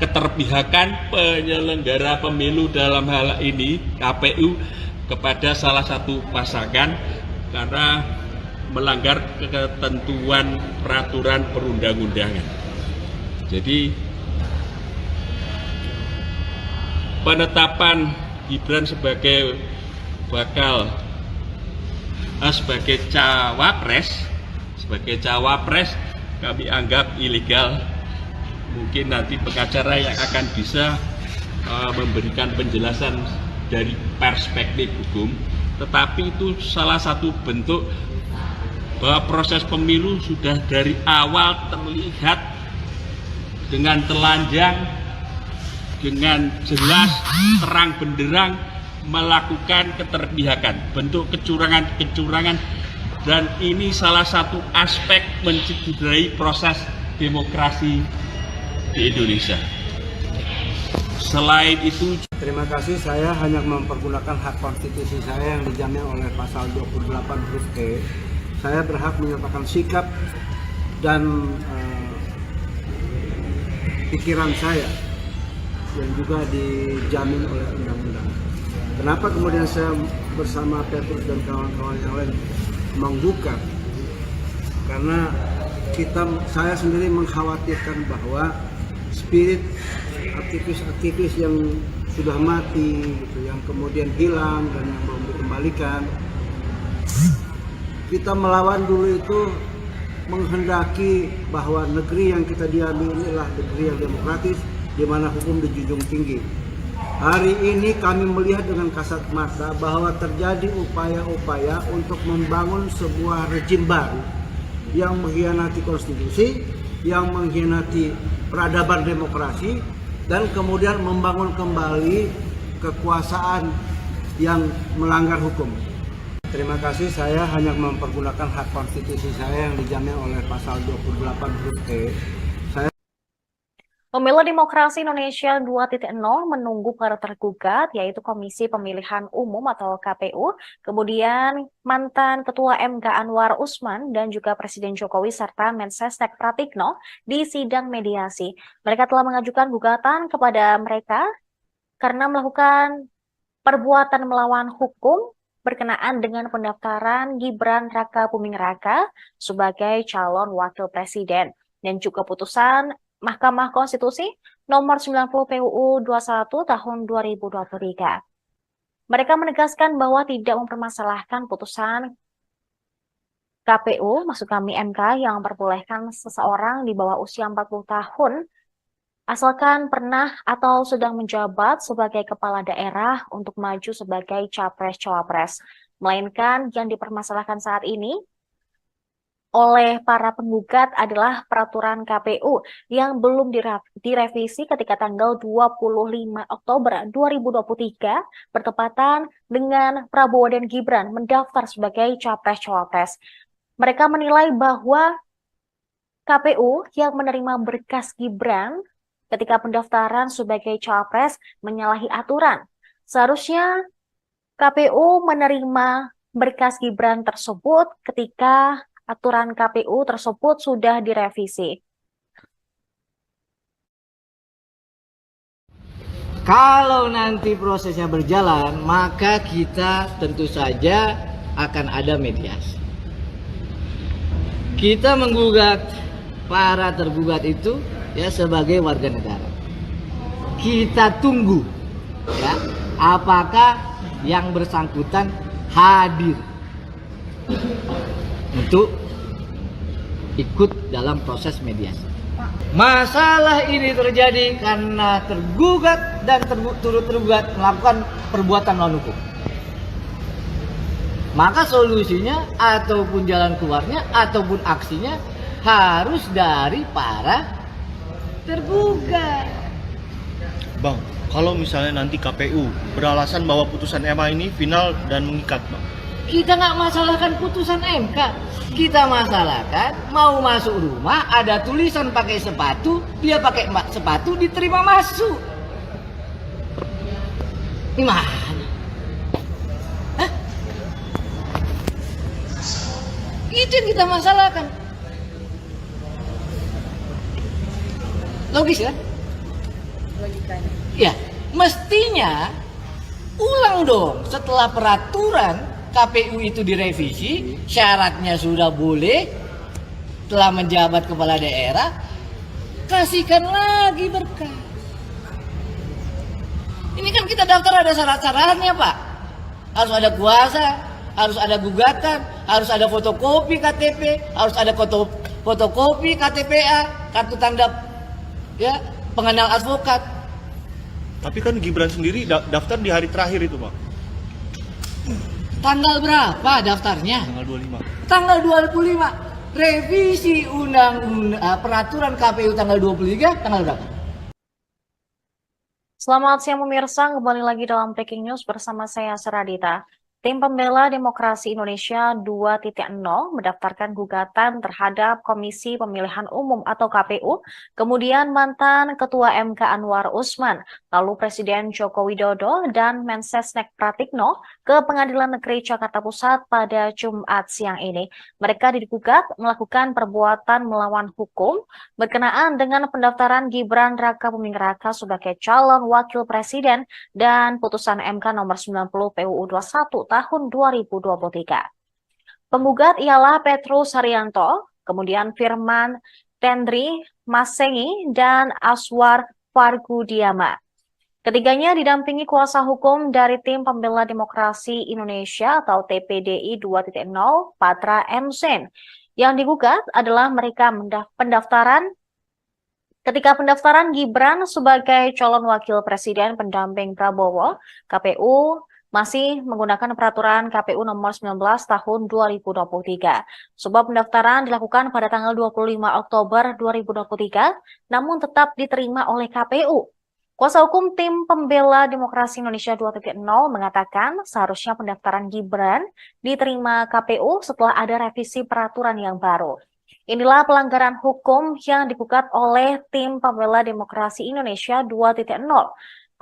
keterpihakan penyelenggara pemilu dalam hal ini KPU kepada salah satu pasangan karena melanggar ketentuan peraturan perundang-undangan. Jadi penetapan Gibran sebagai sebagai cawapres kami anggap ilegal. Mungkin nanti pengacara yang akan bisa memberikan penjelasan dari perspektif hukum, tetapi itu salah satu bentuk bahwa proses pemilu sudah dari awal terlihat dengan telanjang, dengan jelas, terang benderang melakukan keterpihakan, bentuk kecurangan, dan ini salah satu aspek mencederai proses demokrasi di Indonesia. Selain itu, terima kasih, saya hanya mempergunakan hak konstitusi saya yang dijamin oleh pasal 28 huruf E. Saya berhak menyatakan sikap dan pikiran saya yang juga dijamin oleh undang-undang. Kenapa kemudian saya bersama Petrus dan kawan-kawan yang lain menggugat? Karena saya sendiri mengkhawatirkan bahwa spirit aktivis-aktivis yang sudah mati, gitu, yang kemudian hilang dan yang belum dikembalikan. Kita melawan dulu itu menghendaki bahwa negeri yang kita diami inilah negeri yang demokratis, di mana hukum dijunjung tinggi. Hari ini kami melihat dengan kasat mata bahwa terjadi upaya-upaya untuk membangun sebuah rejim baru yang mengkhianati konstitusi, yang mengkhianati peradaban demokrasi, dan kemudian membangun kembali kekuasaan yang melanggar hukum. Terima kasih, saya hanya mempergunakan hak konstitusi saya yang dijamin oleh pasal 28 huruf E. Pemilu Demokrasi Indonesia 2.0 menunggu para tergugat, yaitu Komisi Pemilihan Umum atau KPU, kemudian mantan Ketua MK Anwar Usman, dan juga Presiden Jokowi serta Mensesnek Pratikno di sidang mediasi. Mereka telah mengajukan gugatan kepada mereka karena melakukan perbuatan melawan hukum berkenaan dengan pendaftaran Gibran Raka Buming Raka sebagai calon wakil presiden, dan juga putusan Mahkamah Konstitusi nomor 90 PUU 21 tahun 2023. Mereka menegaskan bahwa tidak mempermasalahkan putusan KPU, maksud kami MK, yang memperbolehkan seseorang di bawah usia 40 tahun asalkan pernah atau sedang menjabat sebagai kepala daerah untuk maju sebagai capres-cawapres. Melainkan yang dipermasalahkan saat ini oleh para penggugat adalah peraturan KPU yang belum direvisi ketika tanggal 25 Oktober 2023 bertepatan dengan Prabowo dan Gibran mendaftar sebagai capres-cawapres. Mereka menilai bahwa KPU yang menerima berkas Gibran ketika pendaftaran sebagai cawapres menyalahi aturan. Seharusnya KPU menerima berkas Gibran tersebut ketika aturan KPU tersebut sudah direvisi. Kalau nanti prosesnya berjalan, maka kita tentu saja akan ada mediasi. Kita menggugat para tergugat itu ya sebagai warga negara. Kita tunggu ya apakah yang bersangkutan hadir untuk ikut dalam proses mediasi. Masalah ini terjadi karena tergugat dan turut tergugat melakukan perbuatan melawan hukum. Maka solusinya ataupun jalan keluarnya ataupun aksinya harus dari para tergugat. Bang, kalau misalnya nanti KPU beralasan bahwa putusan MA ini final dan mengikat, Bang. Kita nggak masalahkan putusan MK. Kita masalahkan mau masuk rumah ada tulisan pakai sepatu, dia pakai sepatu diterima masuk. Gimana? Hah? Itu yang kita masalahkan. Logis kan? Logikanya. Ya, mestinya ulang dong setelah peraturan KPU itu direvisi, syaratnya sudah boleh, telah menjabat kepala daerah, kasihkan lagi berkas. Ini kan kita daftar ada syarat-syaratnya, Pak. Harus ada kuasa, harus ada gugatan, harus ada fotokopi KTP, harus ada fotokopi KTPA, kartu tanda ya pengenal advokat. Tapi kan Gibran sendiri daftar di hari terakhir itu, Bang. Tanggal berapa daftarnya? Tanggal 25. Tanggal 25. Revisi peraturan KPU tanggal 23, tanggal berapa? Selamat siang pemirsa, kembali lagi dalam Breaking News bersama saya Seradita. Tim Pembela Demokrasi Indonesia 2.0 mendaftarkan gugatan terhadap Komisi Pemilihan Umum atau KPU, kemudian mantan Ketua MK Anwar Usman, lalu Presiden Joko Widodo dan Mensesnek Pratikno ke Pengadilan Negeri Jakarta Pusat pada Jumat siang ini. Mereka digugat melakukan perbuatan melawan hukum berkenaan dengan pendaftaran Gibran Rakabuming Raka sebagai calon wakil presiden dan putusan MK nomor 90 PUU 21 tahun 2023. Penggugat ialah Petrus Haryanto, kemudian Firman Tendri Masengi, dan Aswar Fargudiama. Ketiganya didampingi kuasa hukum dari Tim Pembela Demokrasi Indonesia atau TPDI 2.0, Patra M. Sen. Yang digugat adalah mereka ketika pendaftaran Gibran sebagai calon wakil presiden pendamping Prabowo, KPU masih menggunakan peraturan KPU nomor 19 tahun 2023. Sebuah pendaftaran dilakukan pada tanggal 25 Oktober 2023, namun tetap diterima oleh KPU. Kuasa hukum Tim Pembela Demokrasi Indonesia 2.0 mengatakan seharusnya pendaftaran Gibran diterima KPU setelah ada revisi peraturan yang baru. Inilah pelanggaran hukum yang digugat oleh Tim Pembela Demokrasi Indonesia 2.0.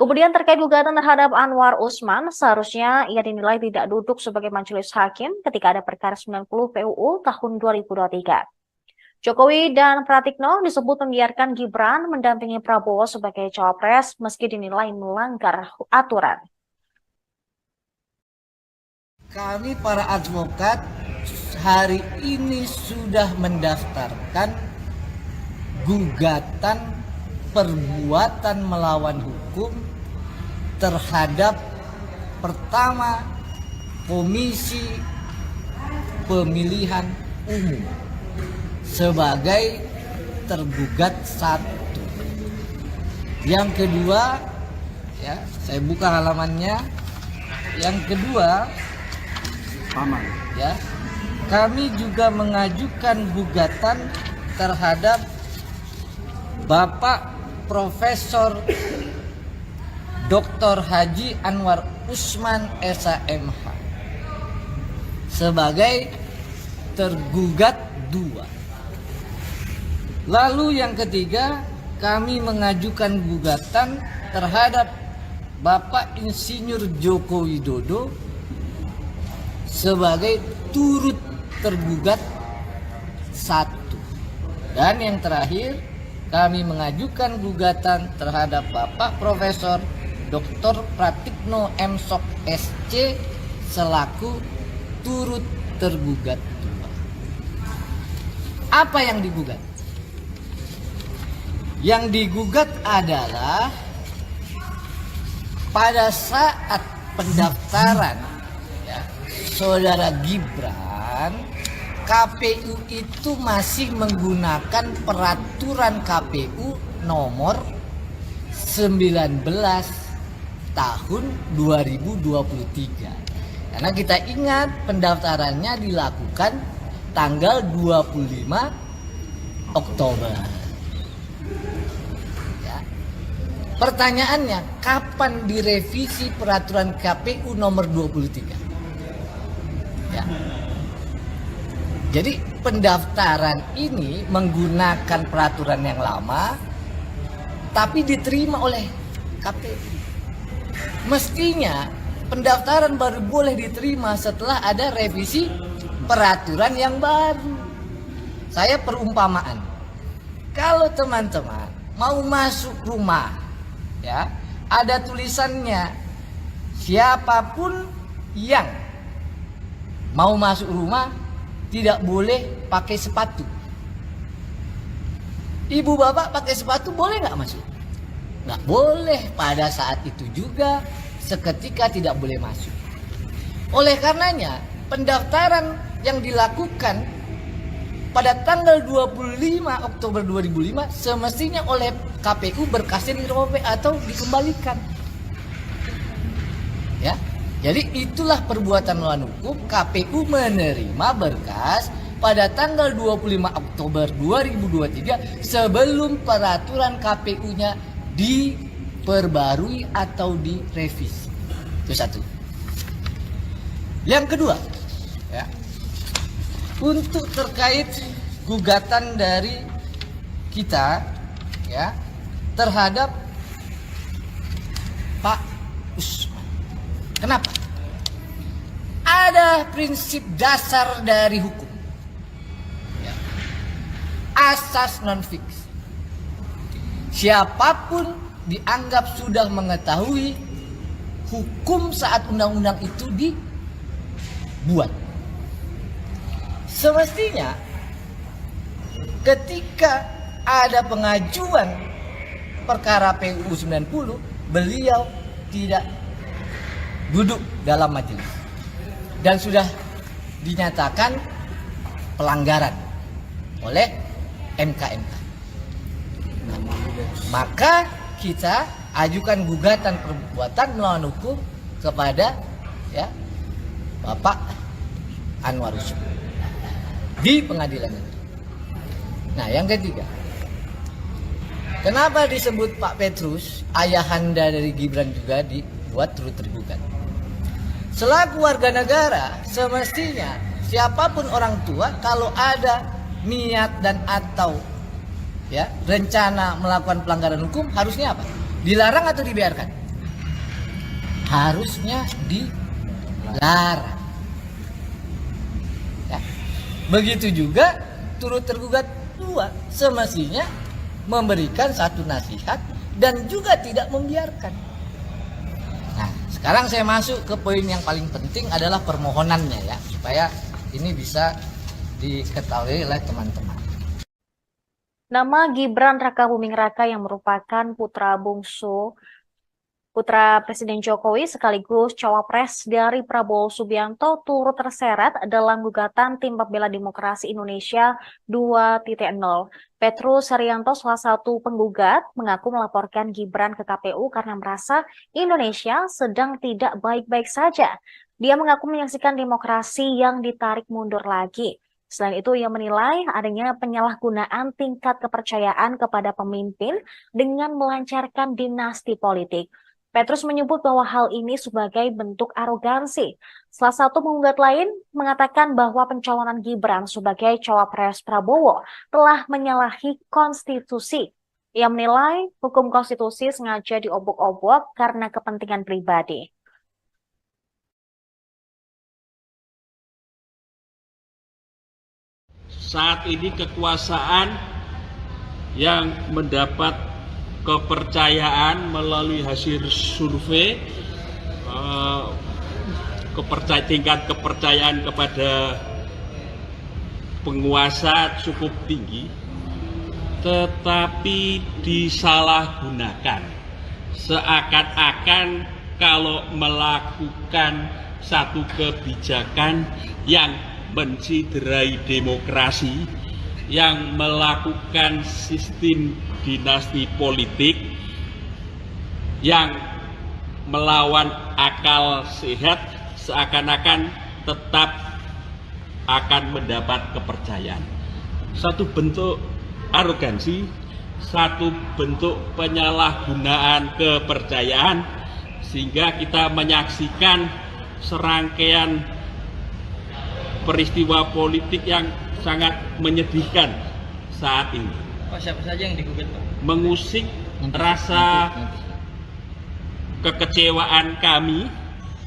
Kemudian terkait gugatan terhadap Anwar Usman, seharusnya ia dinilai tidak duduk sebagai majelis hakim ketika ada perkara 90 PUU tahun 2023. Jokowi dan Pratikno disebut membiarkan Gibran mendampingi Prabowo sebagai cawapres meski dinilai melanggar aturan. Kami para advokat hari ini sudah mendaftarkan gugatan perbuatan melawan hukum terhadap pertama Komisi Pemilihan Umum sebagai tergugat satu. Yang kedua, ya saya buka halamannya. Yang kedua, Paman. ya kami juga mengajukan gugatan terhadap Bapak Profesor Dr. Haji Anwar Usman SMH sebagai tergugat 2. Lalu yang ketiga, kami mengajukan gugatan terhadap Bapak Insinyur Joko Widodo sebagai turut tergugat 1. Dan yang terakhir, kami mengajukan gugatan terhadap Bapak Profesor Dr. Pratikno M. Sok SC selaku turut tergugat 2. Apa yang digugat? Yang digugat adalah pada saat pendaftaran ya, Saudara Gibran, KPU itu masih menggunakan peraturan KPU nomor 19 tahun 2023 Karena kita ingat pendaftarannya dilakukan tanggal 25 Oktober. Ya. Pertanyaannya, kapan direvisi peraturan KPU nomor 23? Ya. Jadi pendaftaran ini menggunakan peraturan yang lama tapi diterima oleh KPU. Mestinya pendaftaran baru boleh diterima setelah ada revisi peraturan yang baru. Saya perumpamaan. Kalau teman-teman mau masuk rumah, ya, ada tulisannya siapapun yang mau masuk rumah tidak boleh pakai sepatu. Ibu bapak pakai sepatu boleh nggak masuk? Nggak boleh. Pada saat itu juga seketika tidak boleh masuk. Oleh karenanya pendaftaran yang dilakukan pada tanggal 25 Oktober 2005 semestinya oleh KPU berkasnya dirobek atau dikembalikan. Ya. Jadi itulah perbuatan melawan hukum. KPU menerima berkas pada tanggal 25 Oktober 2023 sebelum peraturan KPU-nya diperbarui atau direvisi. Itu satu. Yang kedua, ya, untuk terkait gugatan dari kita, ya, terhadap Pak Usman. Kenapa? Ada prinsip dasar dari hukum, ya. Asas non fiksi. Siapapun dianggap sudah mengetahui hukum saat undang-undang itu dibuat. Semestinya ketika ada pengajuan perkara PUU 90, beliau tidak duduk dalam majelis dan sudah dinyatakan pelanggaran oleh MK. Maka kita ajukan gugatan perbuatan melawan hukum kepada, ya, Bapak Anwar Usman di pengadilan negeri. Nah, yang ketiga, kenapa disebut Pak Petrus, ayahanda dari Gibran juga dibuat turut tergugat? Selaku warga negara, semestinya siapapun orang tua kalau ada niat dan atau, ya, rencana melakukan pelanggaran hukum harusnya apa? Dilarang atau dibiarkan? Harusnya dilarang. Ya. Begitu juga turut tergugat dua, semestinya memberikan satu nasihat dan juga tidak membiarkan. Nah, sekarang saya masuk ke poin yang paling penting adalah permohonannya, ya, supaya ini bisa diketahui oleh teman-teman. Nama Gibran Rakabuming Raka yang merupakan putra bungsu putra Presiden Jokowi sekaligus cawapres dari Prabowo Subianto turut terseret dalam gugatan Tim Pembela Demokrasi Indonesia 2.0. Petrus Haryanto, salah satu penggugat, mengaku melaporkan Gibran ke KPU karena merasa Indonesia sedang tidak baik-baik saja. Dia mengaku menyaksikan demokrasi yang ditarik mundur lagi. Selain itu, ia menilai adanya penyalahgunaan tingkat kepercayaan kepada pemimpin dengan melancarkan dinasti politik. Petrus menyebut bahwa hal ini sebagai bentuk arogansi. Salah satu penggugat lain mengatakan bahwa pencalonan Gibran sebagai cawapres Prabowo telah menyalahi konstitusi. Ia menilai hukum konstitusi sengaja diobok-obok karena kepentingan pribadi. Saat ini kekuasaan yang mendapat kepercayaan melalui hasil survei, tingkat kepercayaan kepada penguasa cukup tinggi, tetapi disalahgunakan. Seakan-akan kalau melakukan satu kebijakan yang menciderai demokrasi, yang melakukan sistem dinasti politik, yang melawan akal sehat, seakan-akan tetap akan mendapat kepercayaan. Satu bentuk arogansi, satu bentuk penyalahgunaan kepercayaan, sehingga kita menyaksikan serangkaian peristiwa politik yang sangat menyedihkan saat ini. Pak, siapa saja yang digugat, Pak? Mengusik rasa kekecewaan kami,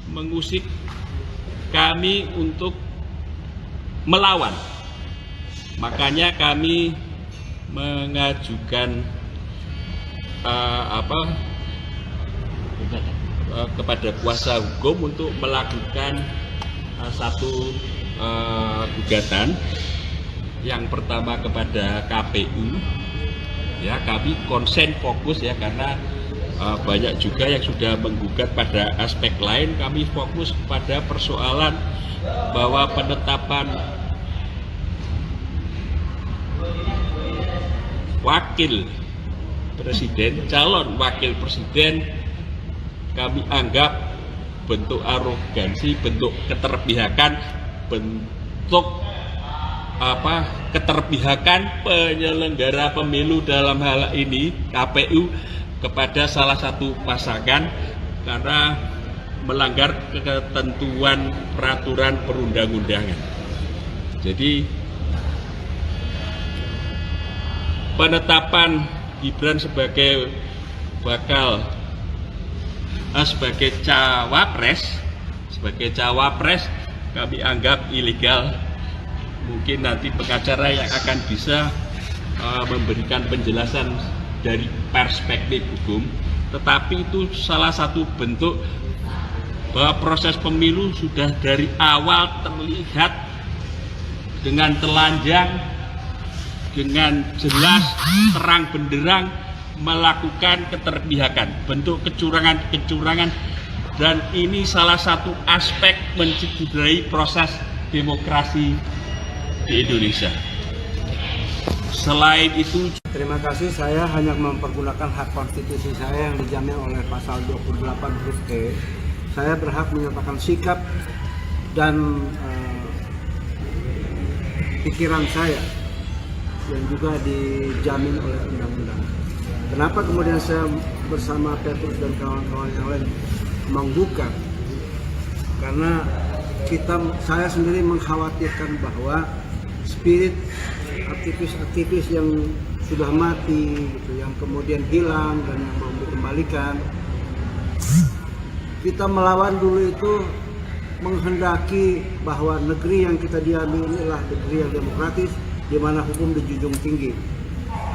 mengusik kami untuk melawan. Makanya kami mengajukan kepada kuasa hukum untuk melakukan satu gugatan. Yang pertama kepada KPU, ya kami konsen fokus ya, karena banyak juga yang sudah menggugat pada aspek lain. Kami fokus pada persoalan bahwa penetapan wakil presiden, calon wakil presiden, kami anggap bentuk arogansi, bentuk keterpihakan, bentuk keterpihakan penyelenggara pemilu, dalam hal ini KPU, kepada salah satu pasangan karena melanggar ketentuan peraturan perundang-undangan. Jadi penetapan Gibran sebagai sebagai cawapres kami anggap ilegal. Mungkin nanti pengacara yang akan bisa memberikan penjelasan dari perspektif hukum, tetapi itu salah satu bentuk bahwa proses pemilu sudah dari awal terlihat dengan telanjang, dengan jelas, terang benderang melakukan keterpihakan, bentuk kecurangan-kecurangan, dan ini salah satu aspek mencederai proses demokrasi di Indonesia. Selain itu, Terima kasih, saya hanya mempergunakan hak konstitusi saya yang dijamin oleh pasal 28 huruf E. Saya berhak menyatakan sikap dan pikiran saya yang juga dijamin oleh undang-undang. Kenapa kemudian saya bersama Petrus dan kawan-kawan yang lain menggugat? Karena saya sendiri mengkhawatirkan bahwa spirit aktivis-aktivis yang sudah mati, gitu, yang kemudian hilang dan yang belum dikembalikan, kita melawan dulu itu menghendaki bahwa negeri yang kita diami inilah negeri yang demokratis, di mana hukum dijunjung tinggi.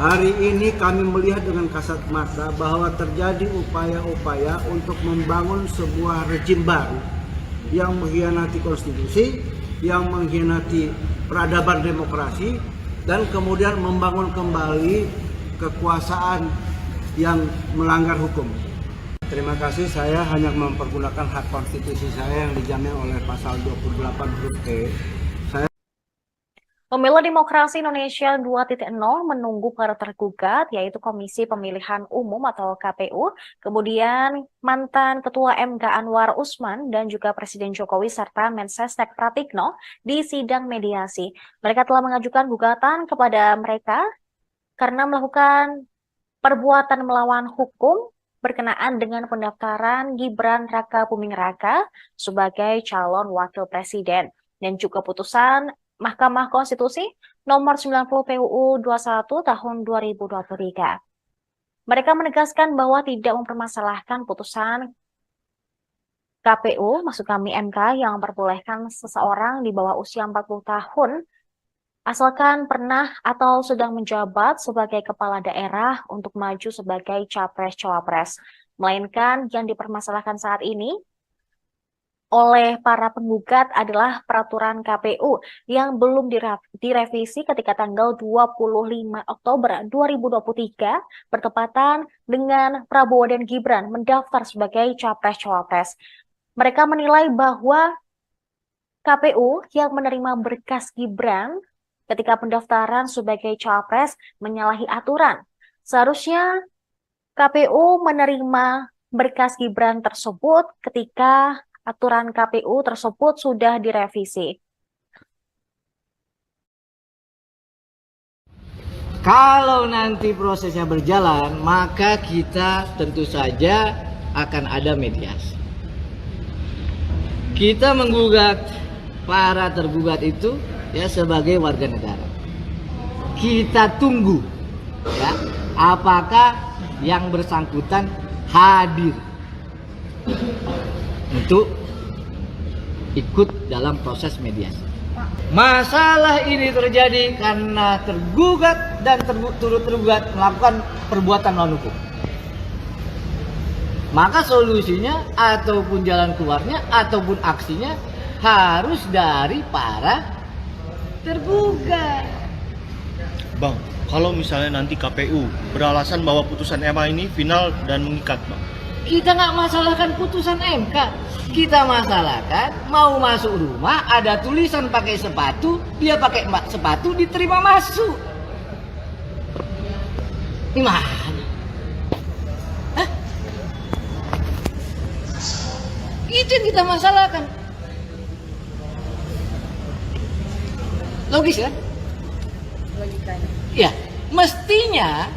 Hari ini kami melihat dengan kasat mata bahwa terjadi upaya-upaya untuk membangun sebuah rejim baru yang mengkhianati konstitusi, yang mengkhianati peradaban demokrasi, dan kemudian membangun kembali kekuasaan yang melanggar hukum. Terima kasih, saya hanya mempergunakan hak konstitusi saya yang dijamin oleh pasal 28 huruf E. Pemilu Demokrasi Indonesia 2.0 menunggu para tergugat, yaitu Komisi Pemilihan Umum atau KPU, kemudian mantan Ketua MK Anwar Usman, dan juga Presiden Jokowi serta Mensesnek Pratikno di sidang mediasi. Mereka telah mengajukan gugatan kepada mereka karena melakukan perbuatan melawan hukum berkenaan dengan pendaftaran Gibran Rakabuming Raka sebagai calon wakil presiden, dan juga putusan Mahkamah Konstitusi nomor 90 PUU 21 tahun 2023. Mereka menegaskan bahwa tidak mempermasalahkan putusan KPU, maksud kami MK, yang memperbolehkan seseorang di bawah usia 40 tahun asalkan pernah atau sedang menjabat sebagai kepala daerah untuk maju sebagai capres-cawapres. Melainkan yang dipermasalahkan saat ini oleh para penggugat adalah peraturan KPU yang belum direvisi ketika tanggal 25 Oktober 2023 bertepatan dengan Prabowo dan Gibran mendaftar sebagai capres-cawapres. Mereka menilai bahwa KPU yang menerima berkas Gibran ketika pendaftaran sebagai cawapres menyalahi aturan. Seharusnya KPU menerima berkas Gibran tersebut ketika aturan KPU tersebut sudah direvisi. Kalau nanti prosesnya berjalan, maka kita tentu saja akan ada mediasi. Kita menggugat para tergugat itu ya sebagai warga negara. Kita tunggu ya apakah yang bersangkutan hadir untuk ikut dalam proses mediasi. Masalah ini terjadi karena tergugat dan turut tergugat melakukan perbuatan melawan hukum. Maka solusinya ataupun jalan keluarnya ataupun aksinya harus dari para tergugat. Bang, kalau misalnya nanti KPU beralasan bahwa putusan MA ini final dan mengikat, Bang. Kita nggak masalahkan putusan MK. Kita masalahkan mau masuk rumah ada tulisan pakai sepatu, dia pakai sepatu diterima masuk. Gimana? Hah? Itu yang kita masalahkan. Logis kan? Logikanya. Ya, mestinya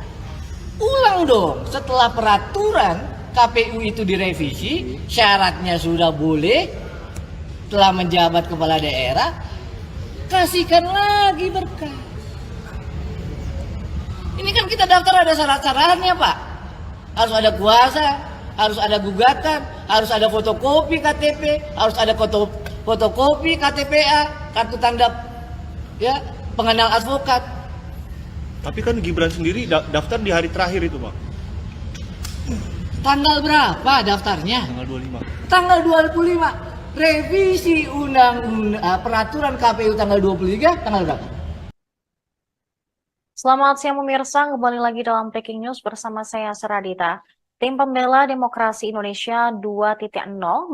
ulang dong setelah peraturan KPU itu direvisi, syaratnya sudah boleh, telah menjabat kepala daerah, kasihkan lagi berkas. Ini kan kita daftar ada syarat-syaratnya Pak. Harus ada kuasa, harus ada gugatan, harus ada fotokopi KTP, harus ada fotokopi KTPA, kartu tanda ya pengenal advokat. Tapi kan Gibran sendiri daftar di hari terakhir itu, Pak. Tanggal berapa daftarnya? Tanggal 25. Tanggal 25. Revisi peraturan KPU tanggal 23, tanggal berapa? Selamat siang pemirsa, kembali lagi dalam Breaking News bersama saya Seradita. Tim Pembela Demokrasi Indonesia 2.0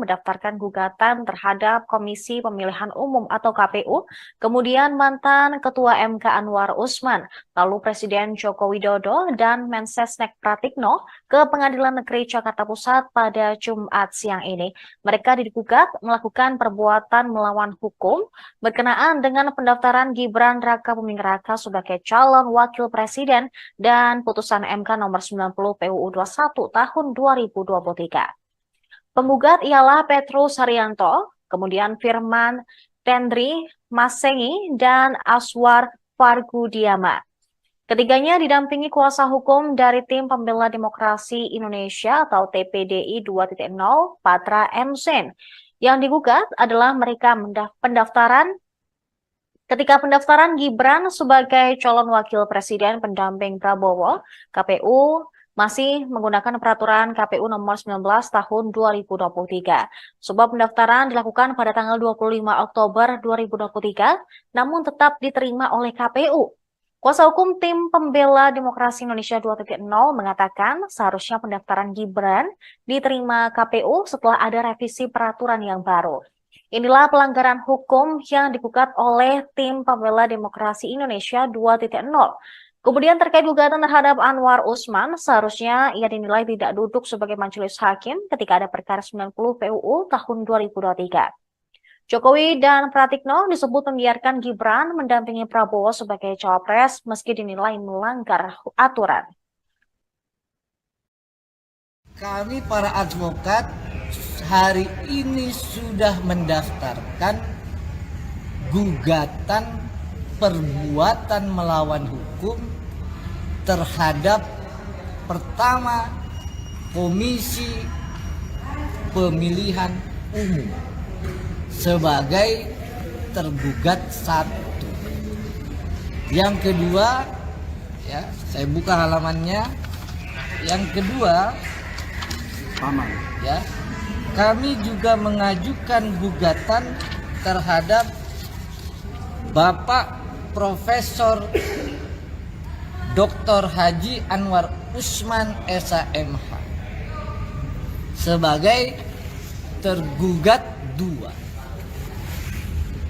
mendaftarkan gugatan terhadap Komisi Pemilihan Umum atau KPU, kemudian mantan Ketua MK Anwar Usman, lalu Presiden Joko Widodo dan Mensesnek Pratikno ke Pengadilan Negeri Jakarta Pusat pada Jumat siang ini. Mereka digugat melakukan perbuatan melawan hukum berkenaan dengan pendaftaran Gibran Rakabuming Raka sebagai calon wakil presiden dan putusan MK nomor 90 PUU 21 tahun 2023. Penggugat ialah Petrus Haryanto, kemudian Firman Tendri Masengi, dan Aswar Fargudiama. Ketiganya didampingi kuasa hukum dari Tim Pembela Demokrasi Indonesia atau TPDI 2.0, Patra M. Sen. Yang digugat adalah mereka ketika pendaftaran Gibran sebagai calon wakil presiden pendamping Prabowo, KPU masih menggunakan peraturan KPU nomor 19 tahun 2023. Sebab pendaftaran dilakukan pada tanggal 25 Oktober 2023, namun tetap diterima oleh KPU. Kuasa hukum Tim Pembela Demokrasi Indonesia 2.0 mengatakan seharusnya pendaftaran Gibran diterima KPU setelah ada revisi peraturan yang baru. Inilah pelanggaran hukum yang digugat oleh Tim Pembela Demokrasi Indonesia 2.0. Kemudian terkait gugatan terhadap Anwar Usman, seharusnya ia dinilai tidak duduk sebagai majelis hakim ketika ada perkara 90 PUU tahun 2023. Jokowi dan Pratikno disebut membiarkan Gibran mendampingi Prabowo sebagai cawapres meski dinilai melanggar aturan. Kami para advokat hari ini sudah mendaftarkan gugatan perbuatan melawan hukum terhadap pertama Komisi Pemilihan Umum sebagai tergugat satu. Yang kedua, ya saya buka halamannya. Yang kedua, Paman. ya kami juga mengajukan gugatan terhadap Bapak Profesor Dr. Haji Anwar Usman SMH sebagai tergugat 2.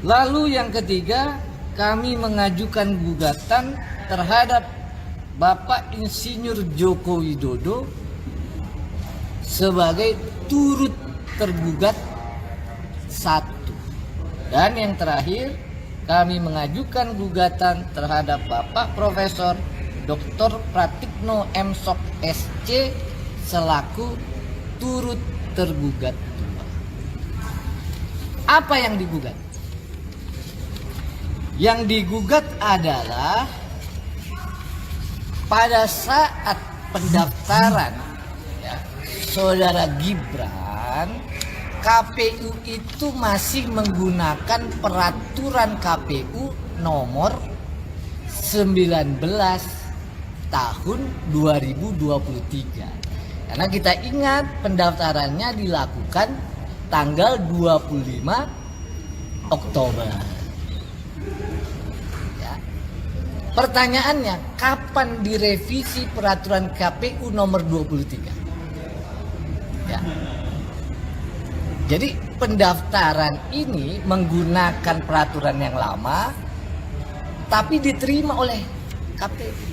Lalu yang ketiga, kami mengajukan gugatan terhadap Bapak Insinyur Joko Widodo sebagai turut tergugat satu. Dan yang terakhir, kami mengajukan gugatan terhadap Bapak Profesor Dr. Pratikno M. Sok SC selaku turut tergugat. Apa yang digugat? Yang digugat adalah pada saat pendaftaran ya, Saudara Gibran, KPU itu masih menggunakan peraturan KPU nomor 19 tahun 2023. Karena kita ingat pendaftarannya dilakukan tanggal 25 Oktober. Ya. Pertanyaannya, kapan direvisi peraturan KPU nomor 23? Ya. Jadi pendaftaran ini menggunakan peraturan yang lama tapi diterima oleh KPU.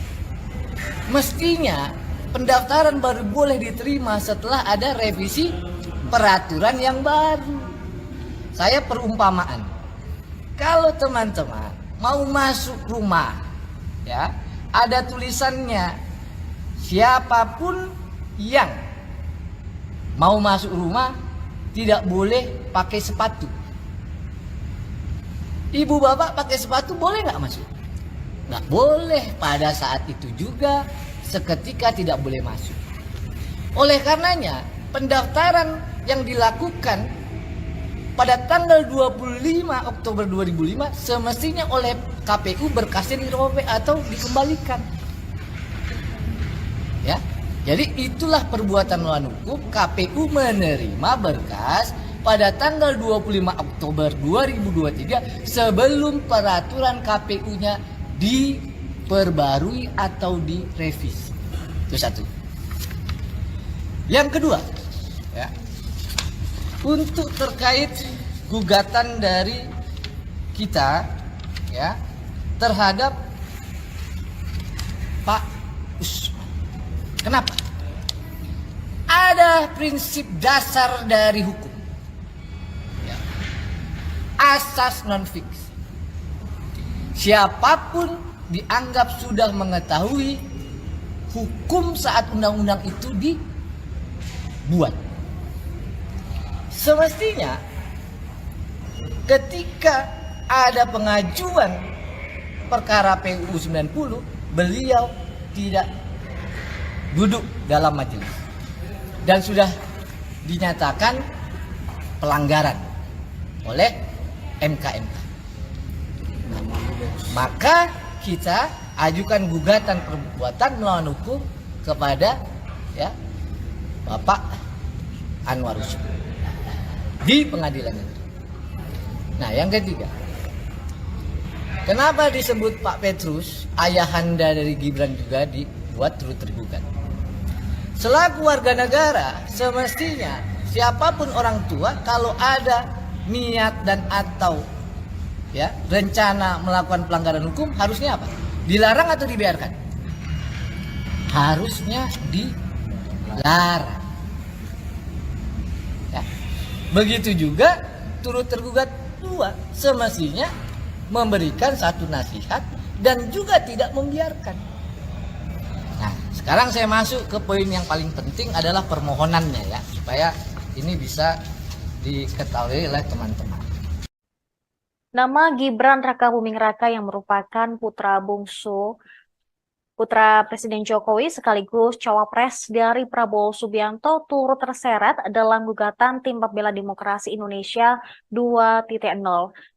Mestinya pendaftaran baru boleh diterima setelah ada revisi peraturan yang baru. Saya perumpamaan. Kalau teman-teman mau masuk rumah, ya, ada tulisannya siapapun yang mau masuk rumah tidak boleh pakai sepatu. Ibu bapak pakai sepatu boleh nggak masuk? Nggak boleh. Pada saat itu juga seketika tidak boleh masuk. Oleh karenanya pendaftaran yang dilakukan pada tanggal 25 Oktober 2005 semestinya oleh KPU berkasnya dirobek atau dikembalikan. Ya. Jadi itulah perbuatan melawan hukum. KPU menerima berkas pada tanggal 25 Oktober 2023 sebelum peraturan KPU-nya diperbarui atau direvisi. Itu satu. Yang kedua, ya, untuk terkait gugatan dari kita, ya, terhadap Pak Usman. Kenapa? Ada prinsip dasar dari hukum, ya, asas non fiksi. Siapapun dianggap sudah mengetahui hukum saat undang-undang itu dibuat. Semestinya ketika ada pengajuan perkara PUU 90, beliau tidak duduk dalam majelis dan sudah dinyatakan pelanggaran oleh MK. Maka kita ajukan gugatan perbuatan melawan hukum kepada, ya, Bapak Anwar Usman di pengadilan negeri. Nah, yang ketiga, kenapa disebut Pak Petrus ayahanda dari Gibran juga dibuat turut tergugat? Selaku warga negara, semestinya siapapun orang tua kalau ada niat dan atau, ya, rencana melakukan pelanggaran hukum harusnya apa? Dilarang atau dibiarkan? Harusnya dilarang. Ya. Begitu juga turut tergugat dua, semestinya memberikan satu nasihat dan juga tidak membiarkan. Nah, sekarang saya masuk ke poin yang paling penting adalah permohonannya, ya, supaya ini bisa diketahui oleh teman-teman. Nama Gibran Rakabuming Raka yang merupakan putra bungsu putra Presiden Jokowi sekaligus cawapres dari Prabowo Subianto turut terseret dalam gugatan Tim Pembela Demokrasi Indonesia 2.0.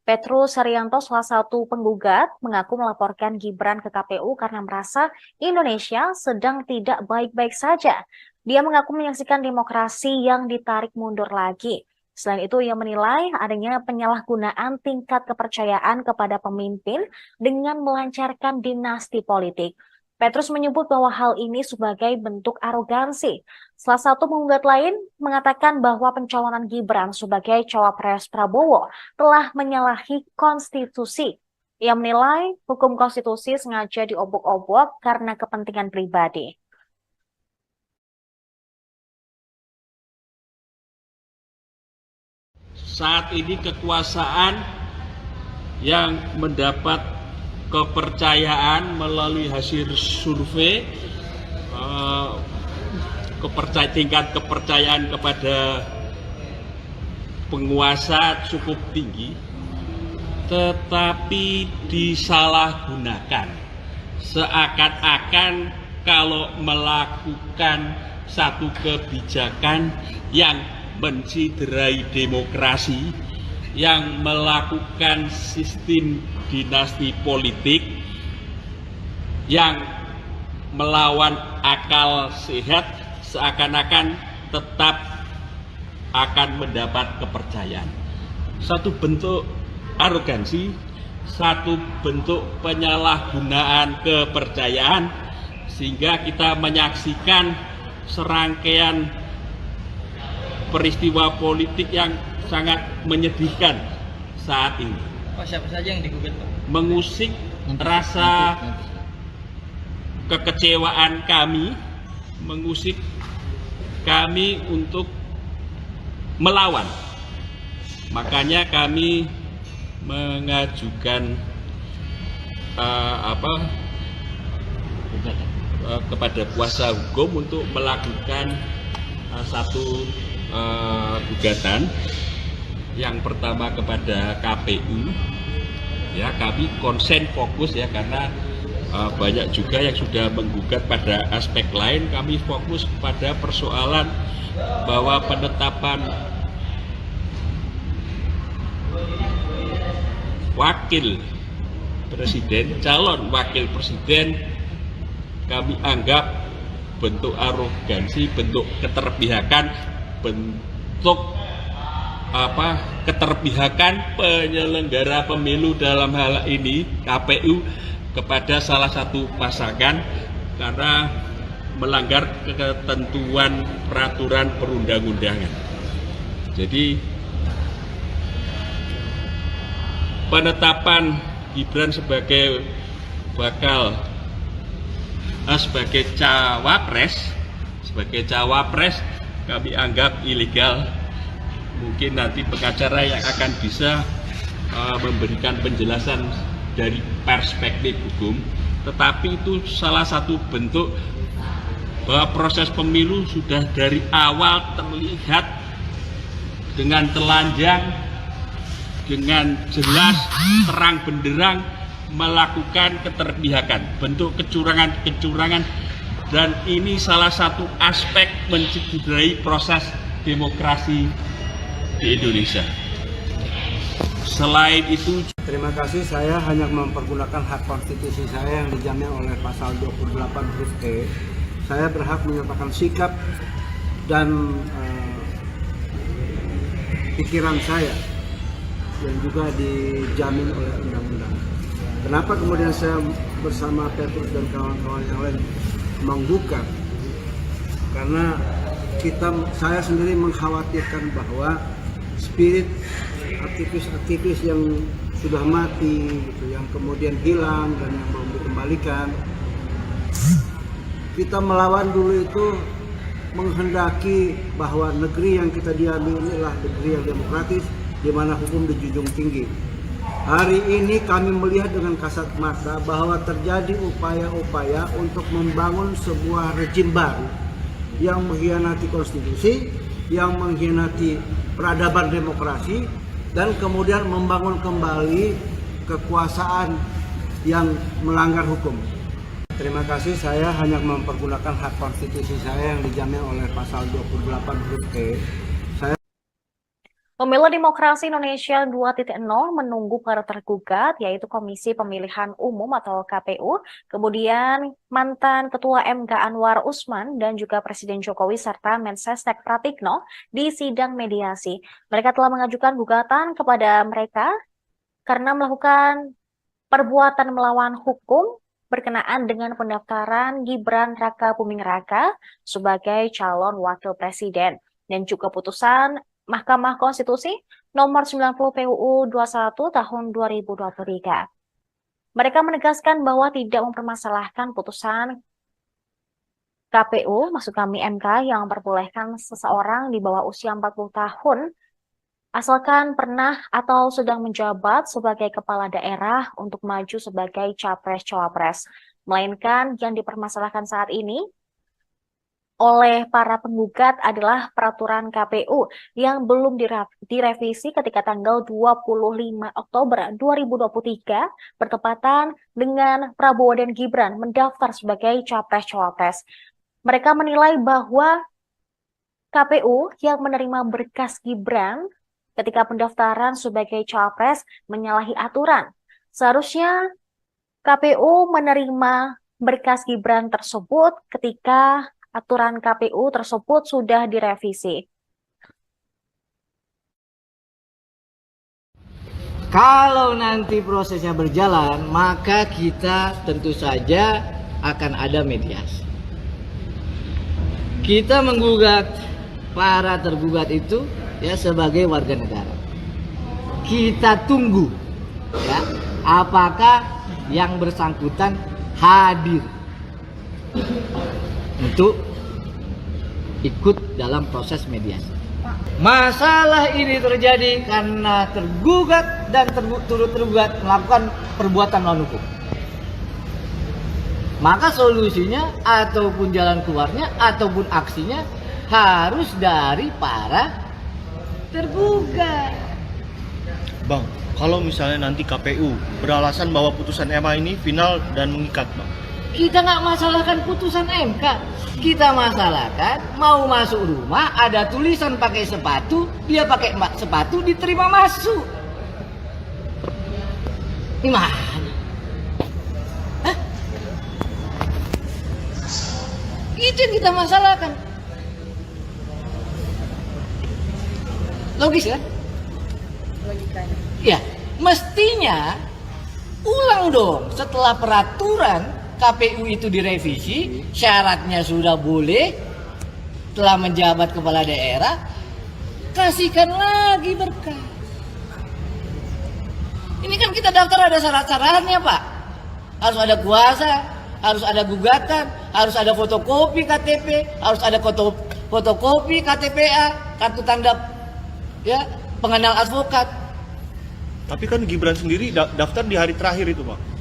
Petrus Haryanto, salah satu penggugat, mengaku melaporkan Gibran ke KPU karena merasa Indonesia sedang tidak baik-baik saja. Dia mengaku menyaksikan demokrasi yang ditarik mundur lagi. Selain itu, ia menilai adanya penyalahgunaan tingkat kepercayaan kepada pemimpin dengan melancarkan dinasti politik. Petrus menyebut bahwa hal ini sebagai bentuk arogansi. Salah satu penggugat lain mengatakan bahwa pencalonan Gibran sebagai cawapres Prabowo telah menyalahi konstitusi. Ia menilai hukum konstitusi sengaja diobok-obok karena kepentingan pribadi. saat ini kekuasaan yang mendapat kepercayaan melalui hasil survei, tingkat kepercayaan kepada penguasa cukup tinggi, tetapi disalahgunakan. Seakan-akan kalau melakukan satu kebijakan yang menciderai demokrasi, yang melakukan sistem dinasti politik, yang melawan akal sehat, seakan-akan tetap akan mendapat kepercayaan. Satu bentuk arogansi, satu bentuk penyalahgunaan kepercayaan, sehingga kita menyaksikan serangkaian peristiwa politik yang sangat menyedihkan saat ini. Pak, siapa saja yang digugat, Pak? Mengusik rasa kekecewaan kami, mengusik kami untuk melawan. Makanya kami mengajukan kepada kuasa hukum untuk melakukan satu gugatan. Yang pertama kepada KPU, ya kami konsen fokus ya, karena banyak juga yang sudah menggugat pada aspek lain. Kami fokus pada persoalan bahwa penetapan wakil presiden, calon wakil presiden, kami anggap bentuk arogansi, bentuk keterpihakan, bentuk keterpihakan penyelenggara pemilu, dalam hal ini KPU, kepada salah satu pasangan karena melanggar ketentuan peraturan perundang-undangan. Jadi penetapan Gibran sebagai sebagai cawapres kami anggap ilegal. Mungkin nanti pengacara yang akan bisa memberikan penjelasan dari perspektif hukum, tetapi itu salah satu bentuk bahwa proses pemilu sudah dari awal terlihat dengan telanjang, dengan jelas, terang benderang melakukan keterpihakan, bentuk kecurangan-kecurangan, dan ini salah satu aspek mencederai proses demokrasi di Indonesia. Selain itu, Terima kasih, saya hanya mempergunakan hak konstitusi saya yang dijamin oleh pasal 28 huruf E. Saya berhak menyatakan sikap dan pikiran saya yang juga dijamin oleh undang-undang. Kenapa kemudian saya bersama Petrus dan kawan-kawan yang lain menggugat? Karena saya sendiri mengkhawatirkan bahwa spirit aktivis-aktivis yang sudah mati, gitu, yang kemudian hilang dan yang belum dikembalikan, kita melawan dulu itu menghendaki bahwa negeri yang kita diami inilah negeri yang demokratis, di mana hukum dijunjung tinggi. Hari ini kami melihat dengan kasat mata bahwa terjadi upaya-upaya untuk membangun sebuah rejim baru yang mengkhianati konstitusi, yang mengkhianati peradaban demokrasi, dan kemudian membangun kembali kekuasaan yang melanggar hukum. Terima kasih, saya hanya mempergunakan hak konstitusi saya yang dijamin oleh pasal 28 huruf E. Pemilu Demokrasi Indonesia 2.0 menunggu para tergugat, yaitu Komisi Pemilihan Umum atau KPU, kemudian mantan Ketua MK Anwar Usman, dan juga Presiden Jokowi serta Mensesnek Pratikno di sidang mediasi. Mereka telah mengajukan gugatan kepada mereka karena melakukan perbuatan melawan hukum berkenaan dengan pendaftaran Gibran Raka Buming Raka sebagai calon wakil presiden, dan juga putusan Mahkamah Konstitusi nomor 90 PUU 21 tahun 2023. Mereka menegaskan bahwa tidak mempermasalahkan putusan KPU, maksud kami MK, yang memperbolehkan seseorang di bawah usia 40 tahun asalkan pernah atau sedang menjabat sebagai kepala daerah untuk maju sebagai capres-cawapres. Melainkan yang dipermasalahkan saat ini oleh para penggugat adalah peraturan KPU yang belum direvisi ketika tanggal 25 Oktober 2023 bertepatan dengan Prabowo dan Gibran mendaftar sebagai capres-cawapres. Mereka menilai bahwa KPU yang menerima berkas Gibran ketika pendaftaran sebagai cawapres menyalahi aturan. Seharusnya KPU menerima berkas Gibran tersebut ketika aturan KPU tersebut sudah direvisi. Kalau nanti prosesnya berjalan, maka kita tentu saja akan ada mediasi. Kita menggugat para tergugat itu ya sebagai warga negara. Kita tunggu ya apakah yang bersangkutan hadir untuk ikut dalam proses mediasi. Masalah ini terjadi karena tergugat dan turut tergugat melakukan perbuatan melawan hukum. Maka solusinya ataupun jalan keluarnya ataupun aksinya harus dari para tergugat. Bang, kalau misalnya nanti KPU beralasan bahwa putusan MA ini final dan mengikat, Bang. Kita nggak masalahkan putusan MK. Kita masalahkan mau masuk rumah ada tulisan pakai sepatu, dia pakai sepatu diterima masuk. Gimana? Hah? Itu yang kita masalahkan. Logis kan? Logikanya. Ya, mestinya ulang dong setelah peraturan KPU itu direvisi, syaratnya sudah boleh, telah menjabat kepala daerah, kasihkan lagi berkas. Ini kan kita daftar ada syarat-syaratnya Pak. Harus ada kuasa, harus ada gugatan, harus ada fotokopi KTP, harus ada fotokopi KTPA, kartu tanda ya pengenal advokat. Tapi kan Gibran sendiri daftar di hari terakhir itu, Pak.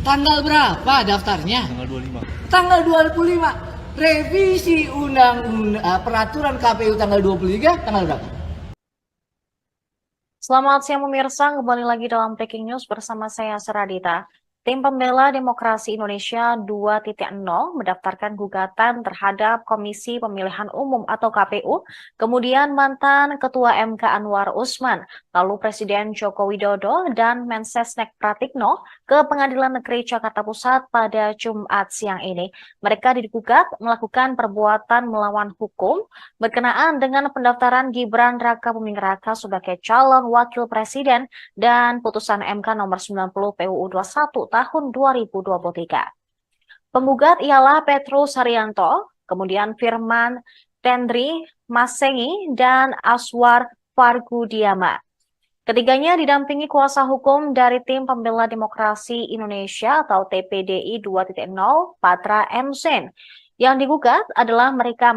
Tanggal berapa daftarnya? Tanggal 25. Tanggal 25. Revisi peraturan KPU tanggal 23, tanggal berapa? Selamat siang pemirsa, kembali lagi dalam Breaking News bersama saya Seradita. Tim Pembela Demokrasi Indonesia 2.0 mendaftarkan gugatan terhadap Komisi Pemilihan Umum atau KPU, kemudian mantan Ketua MK Anwar Usman, lalu Presiden Joko Widodo dan Mensesnek Pratikno ke Pengadilan Negeri Jakarta Pusat pada Jumat siang ini. Mereka digugat melakukan perbuatan melawan hukum berkenaan dengan pendaftaran Gibran Rakabuming Raka sebagai calon wakil presiden dan putusan MK nomor 90 PUU 21 tahun 2023. Penggugat ialah Petrus Haryanto, kemudian Firman Tendri Masengi, dan Aswar Fargudiama. Ketiganya didampingi kuasa hukum dari Tim Pembela Demokrasi Indonesia atau TPDI 2.0, Patra M. Sen. Yang digugat adalah mereka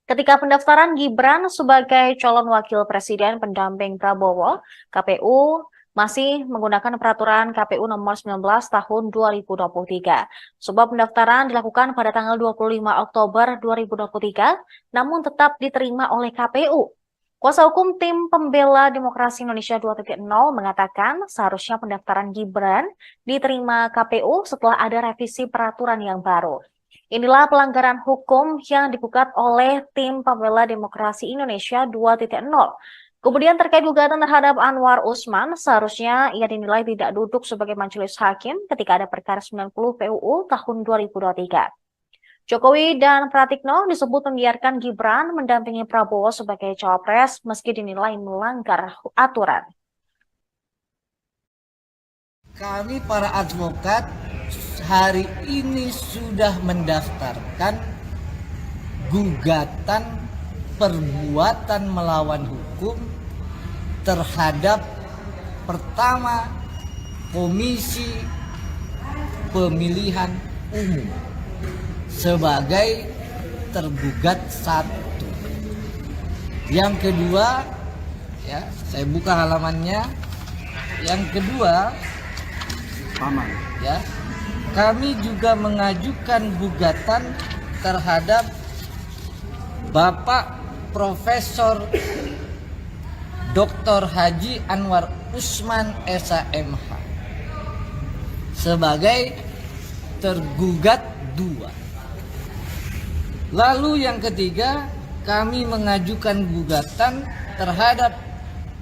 ketika pendaftaran Gibran sebagai calon wakil presiden pendamping Prabowo, KPU masih menggunakan peraturan KPU nomor 19 tahun 2023. Sebab pendaftaran dilakukan pada tanggal 25 Oktober 2023, namun tetap diterima oleh KPU. Kuasa hukum Tim Pembela Demokrasi Indonesia 2.0 mengatakan seharusnya pendaftaran Gibran diterima KPU setelah ada revisi peraturan yang baru. Inilah pelanggaran hukum yang digugat oleh Tim Pembela Demokrasi Indonesia 2.0. Kemudian terkait gugatan terhadap Anwar Usman, seharusnya ia dinilai tidak duduk sebagai majelis hakim ketika ada perkara 90 PUU tahun 2023. Jokowi dan Pratikno disebut membiarkan Gibran mendampingi Prabowo sebagai cawapres meski dinilai melanggar aturan. Kami para advokat hari ini sudah mendaftarkan gugatan perbuatan melawan hukum terhadap pertama Komisi Pemilihan Umum sebagai tergugat 1. Yang kedua, ya, saya buka halamannya. Yang kedua, Paman. ya, kami juga mengajukan gugatan terhadap Bapak Profesor Dr. Haji Anwar Usman SHMH sebagai tergugat 2. Lalu yang ketiga, kami mengajukan gugatan terhadap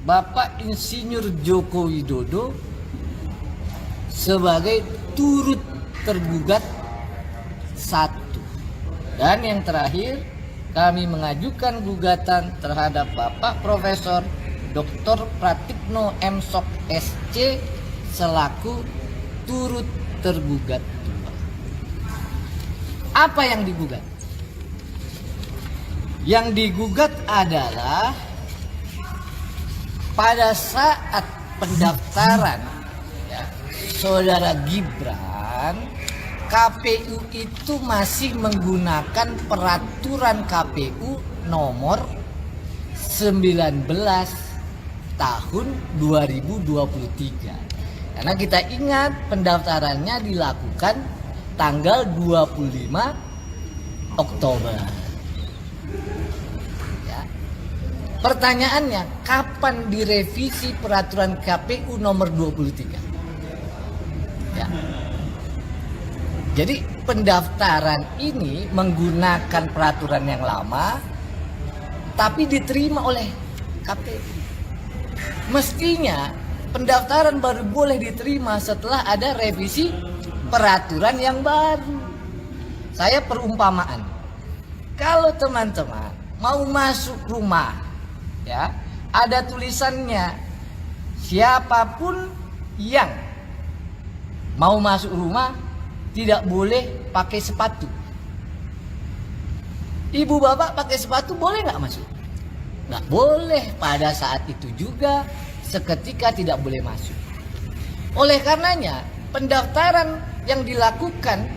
Bapak Insinyur Joko Widodo sebagai turut tergugat 1. Dan yang terakhir, kami mengajukan gugatan terhadap Bapak Profesor Dr. Pratikno M. Sok SC selaku turut tergugat 2. Apa yang digugat? Yang digugat adalah pada saat pendaftaran, ya, Saudara Gibran, KPU itu masih menggunakan peraturan KPU nomor 19 tahun 2023. Karena kita ingat pendaftarannya dilakukan tanggal 25 Oktober. Ya. Pertanyaannya, kapan direvisi peraturan KPU nomor 23? Ya. Jadi pendaftaran ini menggunakan peraturan yang lama tapi diterima oleh KPU. Mestinya pendaftaran baru boleh diterima setelah ada revisi peraturan yang baru. Saya perumpamaan. Kalau teman-teman mau masuk rumah, ya, ada tulisannya siapapun yang mau masuk rumah tidak boleh pakai sepatu. Ibu bapak pakai sepatu boleh nggak masuk? Nggak boleh. Pada saat itu juga seketika tidak boleh masuk. Oleh karenanya pendaftaran yang dilakukan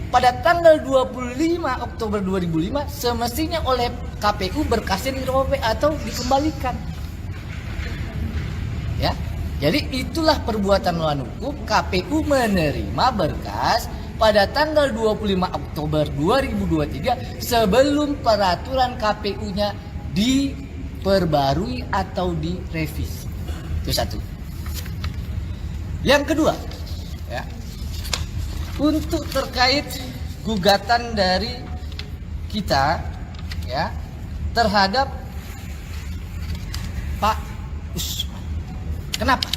pada tanggal 25 Oktober 2005 semestinya oleh KPU berkasnya dirobek atau dikembalikan. Ya. Jadi itulah perbuatan melawan hukum. KPU menerima berkas pada tanggal 25 Oktober 2023 sebelum peraturan KPU-nya diperbarui atau direvisi. Itu satu. Yang kedua, ya, untuk terkait gugatan dari kita, ya, terhadap Pak Usman. Kenapa?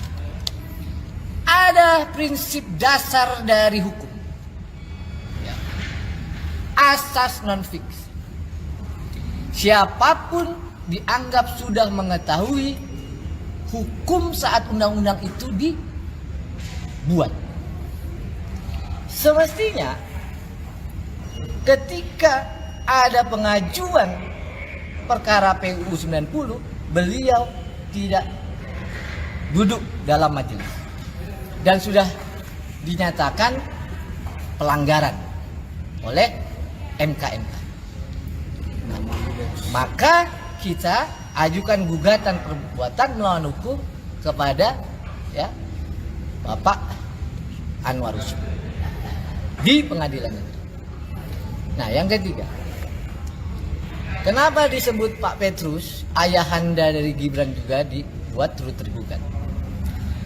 Ada prinsip dasar dari hukum, ya, asas non fiksi. Siapapun dianggap sudah mengetahui hukum saat undang-undang itu dibuat. Semestinya ketika ada pengajuan perkara PUU 90, beliau tidak duduk dalam majelis dan sudah dinyatakan pelanggaran oleh MK. Maka kita ajukan gugatan perbuatan melawan hukum kepada, ya, Bapak Anwar Usman di pengadilan negeri. Nah, yang ketiga, kenapa disebut Pak Petrus, ayahanda dari Gibran juga dibuat turut tergugat?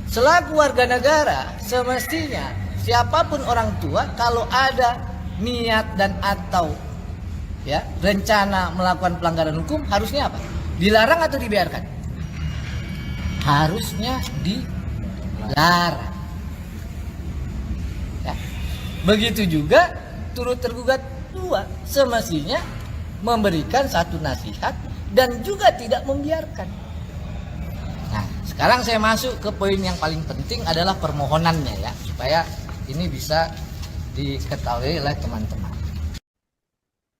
Selaku warga negara, semestinya siapapun orang tua kalau ada niat dan atau, ya, rencana melakukan pelanggaran hukum harusnya apa? Dilarang atau dibiarkan? Harusnya dilarang. Ya. Begitu juga turut tergugat 2 semestinya memberikan satu nasihat dan juga tidak membiarkan. Nah, sekarang saya masuk ke poin yang paling penting adalah permohonannya, ya, supaya ini bisa diketahui oleh teman-teman.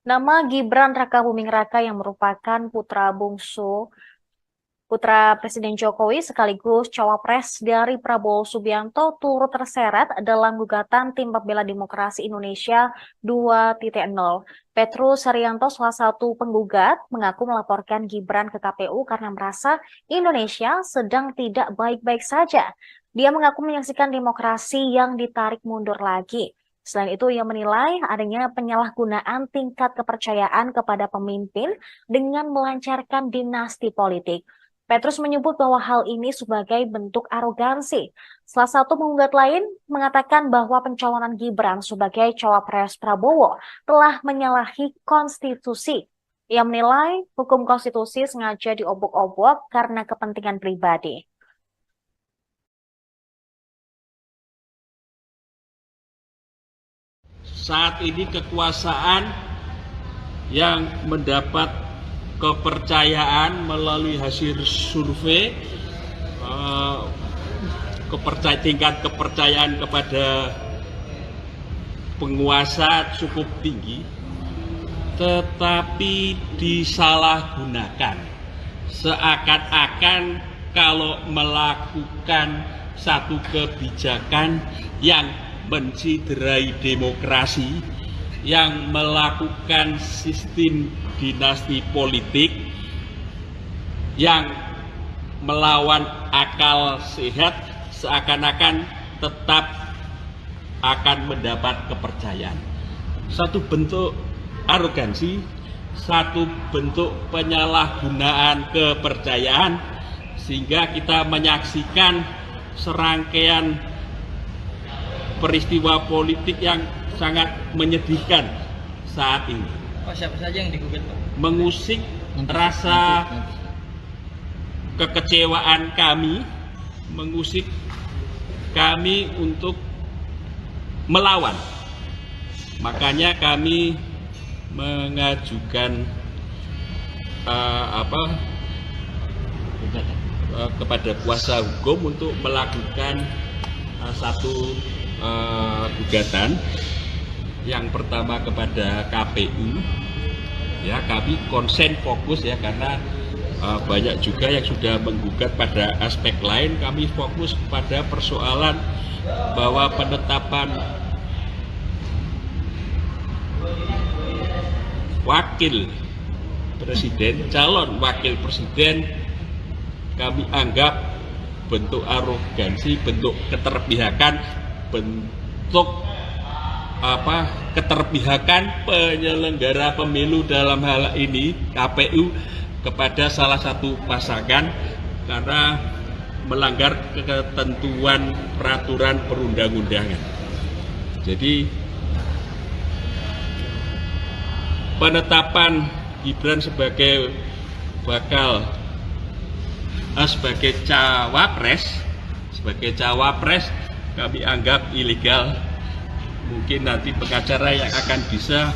Nama Gibran Raka Buming Raka yang merupakan putra bungsu Putra Presiden Jokowi sekaligus cawapres dari Prabowo Subianto turut terseret dalam gugatan Tim Pembela Demokrasi Indonesia 2.0. Petrus Haryanto, salah satu penggugat, mengaku melaporkan Gibran ke KPU karena merasa Indonesia sedang tidak baik-baik saja. Dia mengaku menyaksikan demokrasi yang ditarik mundur lagi. Selain itu, ia menilai adanya penyalahgunaan tingkat kepercayaan kepada pemimpin dengan melancarkan dinasti politik. Petrus menyebut bahwa hal ini sebagai bentuk arogansi. Salah satu penggugat lain mengatakan bahwa pencalonan Gibran sebagai cawapres Prabowo telah menyalahi konstitusi. Ia menilai hukum konstitusi sengaja diobok-obok karena kepentingan pribadi. Saat ini kekuasaan yang mendapat kepercayaan melalui hasil survei, tingkat kepercayaan kepada penguasa cukup tinggi, tetapi disalahgunakan. Seakan-akan kalau melakukan satu kebijakan yang menciderai demokrasi, yang melakukan sistem dinasti politik, yang melawan akal sehat, seakan-akan tetap akan mendapat kepercayaan. Satu bentuk arogansi, satu bentuk penyalahgunaan kepercayaan, sehingga kita menyaksikan serangkaian peristiwa politik yang sangat menyedihkan saat ini. Pak, siapa saja yang digugat, Pak? Mengusik rasa kekecewaan kami, mengusik kami untuk melawan. Makanya kami mengajukan kepada kuasa hukum untuk melakukan satu gugatan. Yang pertama kepada KPU, ya, kami konsen fokus ya, karena banyak juga yang sudah menggugat pada aspek lain. Kami fokus pada persoalan bahwa penetapan wakil presiden, calon wakil presiden, kami anggap bentuk arogansi, bentuk keterpihakan, bentuk keterpihakan penyelenggara pemilu, dalam hal ini KPU, kepada salah satu pasangan karena melanggar ketentuan peraturan perundang-undangan. Jadi penetapan Gibran sebagai sebagai cawapres kami anggap ilegal. Mungkin nanti pengacara yang akan bisa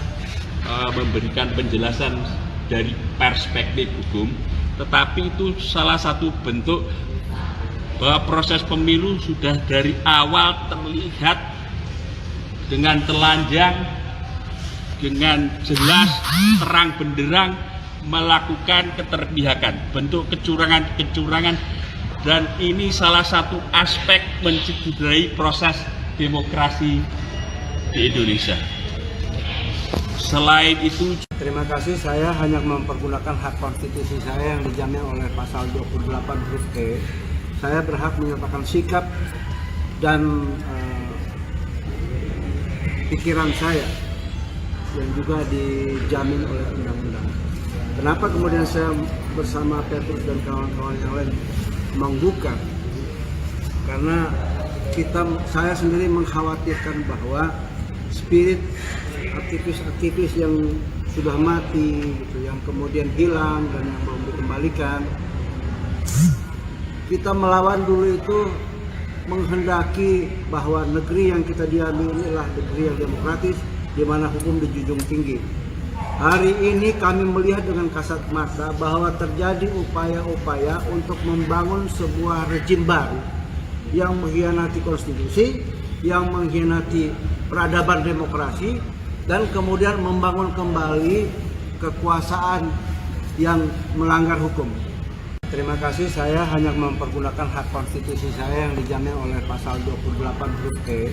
memberikan penjelasan dari perspektif hukum, tetapi itu salah satu bentuk bahwa proses pemilu sudah dari awal terlihat dengan telanjang, dengan jelas, terang benderang melakukan keterpihakan, bentuk kecurangan, dan ini salah satu aspek mencederai proses demokrasi di Indonesia. Selain itu, terima kasih, saya hanya mempergunakan hak konstitusi saya yang dijamin oleh pasal 28 huruf E. Saya berhak menyatakan sikap dan pikiran saya yang juga dijamin oleh undang-undang. Kenapa kemudian saya bersama Petrus dan kawan-kawan yang lain menggugat? Karena saya sendiri mengkhawatirkan bahwa spirit aktivis-aktivis yang sudah mati, gitu, yang kemudian hilang dan yang belum dikembalikan, kita melawan dulu itu menghendaki bahwa negeri yang kita diami inilah negeri yang demokratis, di mana hukum dijunjung tinggi. Hari ini kami melihat dengan kasat mata bahwa terjadi upaya-upaya untuk membangun sebuah rejim baru yang mengkhianati konstitusi, yang mengkhianati peradaban demokrasi, dan kemudian membangun kembali kekuasaan yang melanggar hukum. Terima kasih, saya hanya mempergunakan hak konstitusi saya yang dijamin oleh pasal 28 huruf E.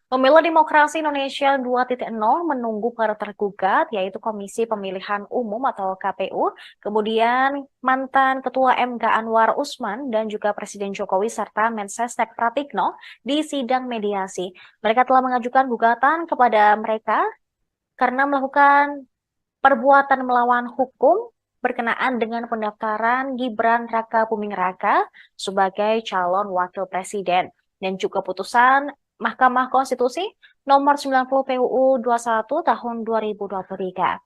Pemilu Demokrasi Indonesia 2.0 menunggu para tergugat, yaitu Komisi Pemilihan Umum atau KPU, kemudian mantan Ketua MK Anwar Usman, dan juga Presiden Jokowi serta Mensesnek Pratikno di sidang mediasi. Mereka telah mengajukan gugatan kepada mereka karena melakukan perbuatan melawan hukum berkenaan dengan pendaftaran Gibran Raka Buming Raka sebagai calon wakil presiden dan juga putusan Mahkamah Konstitusi nomor 90 PUU 21 tahun 2023.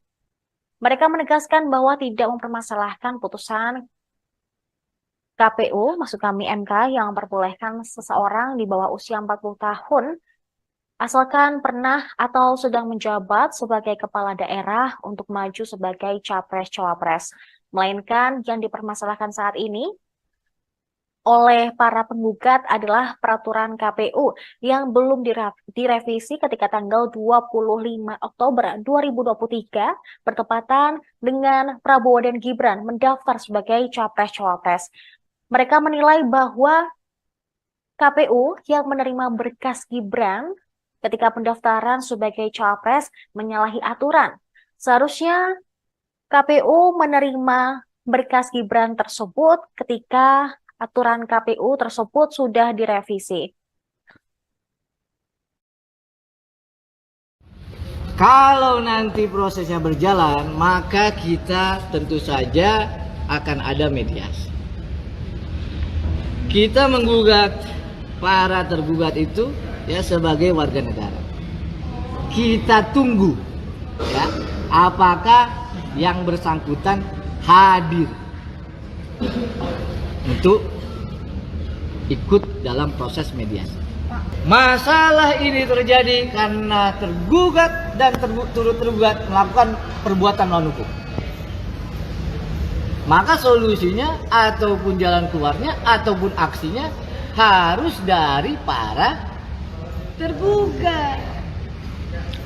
Mereka menegaskan bahwa tidak mempermasalahkan putusan KPU, maksud kami MK, yang memperbolehkan seseorang di bawah usia 40 tahun asalkan pernah atau sedang menjabat sebagai kepala daerah untuk maju sebagai capres-cawapres. Melainkan yang dipermasalahkan saat ini oleh para penggugat adalah peraturan KPU yang belum direvisi ketika tanggal 25 Oktober 2023 bertepatan dengan Prabowo dan Gibran mendaftar sebagai capres-cawapres. Mereka menilai bahwa KPU yang menerima berkas Gibran ketika pendaftaran sebagai cawapres menyalahi aturan. Seharusnya KPU menerima berkas Gibran tersebut ketika aturan KPU tersebut sudah direvisi. Kalau nanti prosesnya berjalan, maka kita tentu saja akan ada mediasi. Kita menggugat para tergugat itu ya sebagai warga negara. Kita tunggu ya apakah yang bersangkutan hadir untuk ikut dalam proses mediasi. Masalah ini terjadi karena tergugat dan turut tergugat melakukan perbuatan melawan hukum. Maka solusinya ataupun jalan keluarnya ataupun aksinya harus dari para tergugat.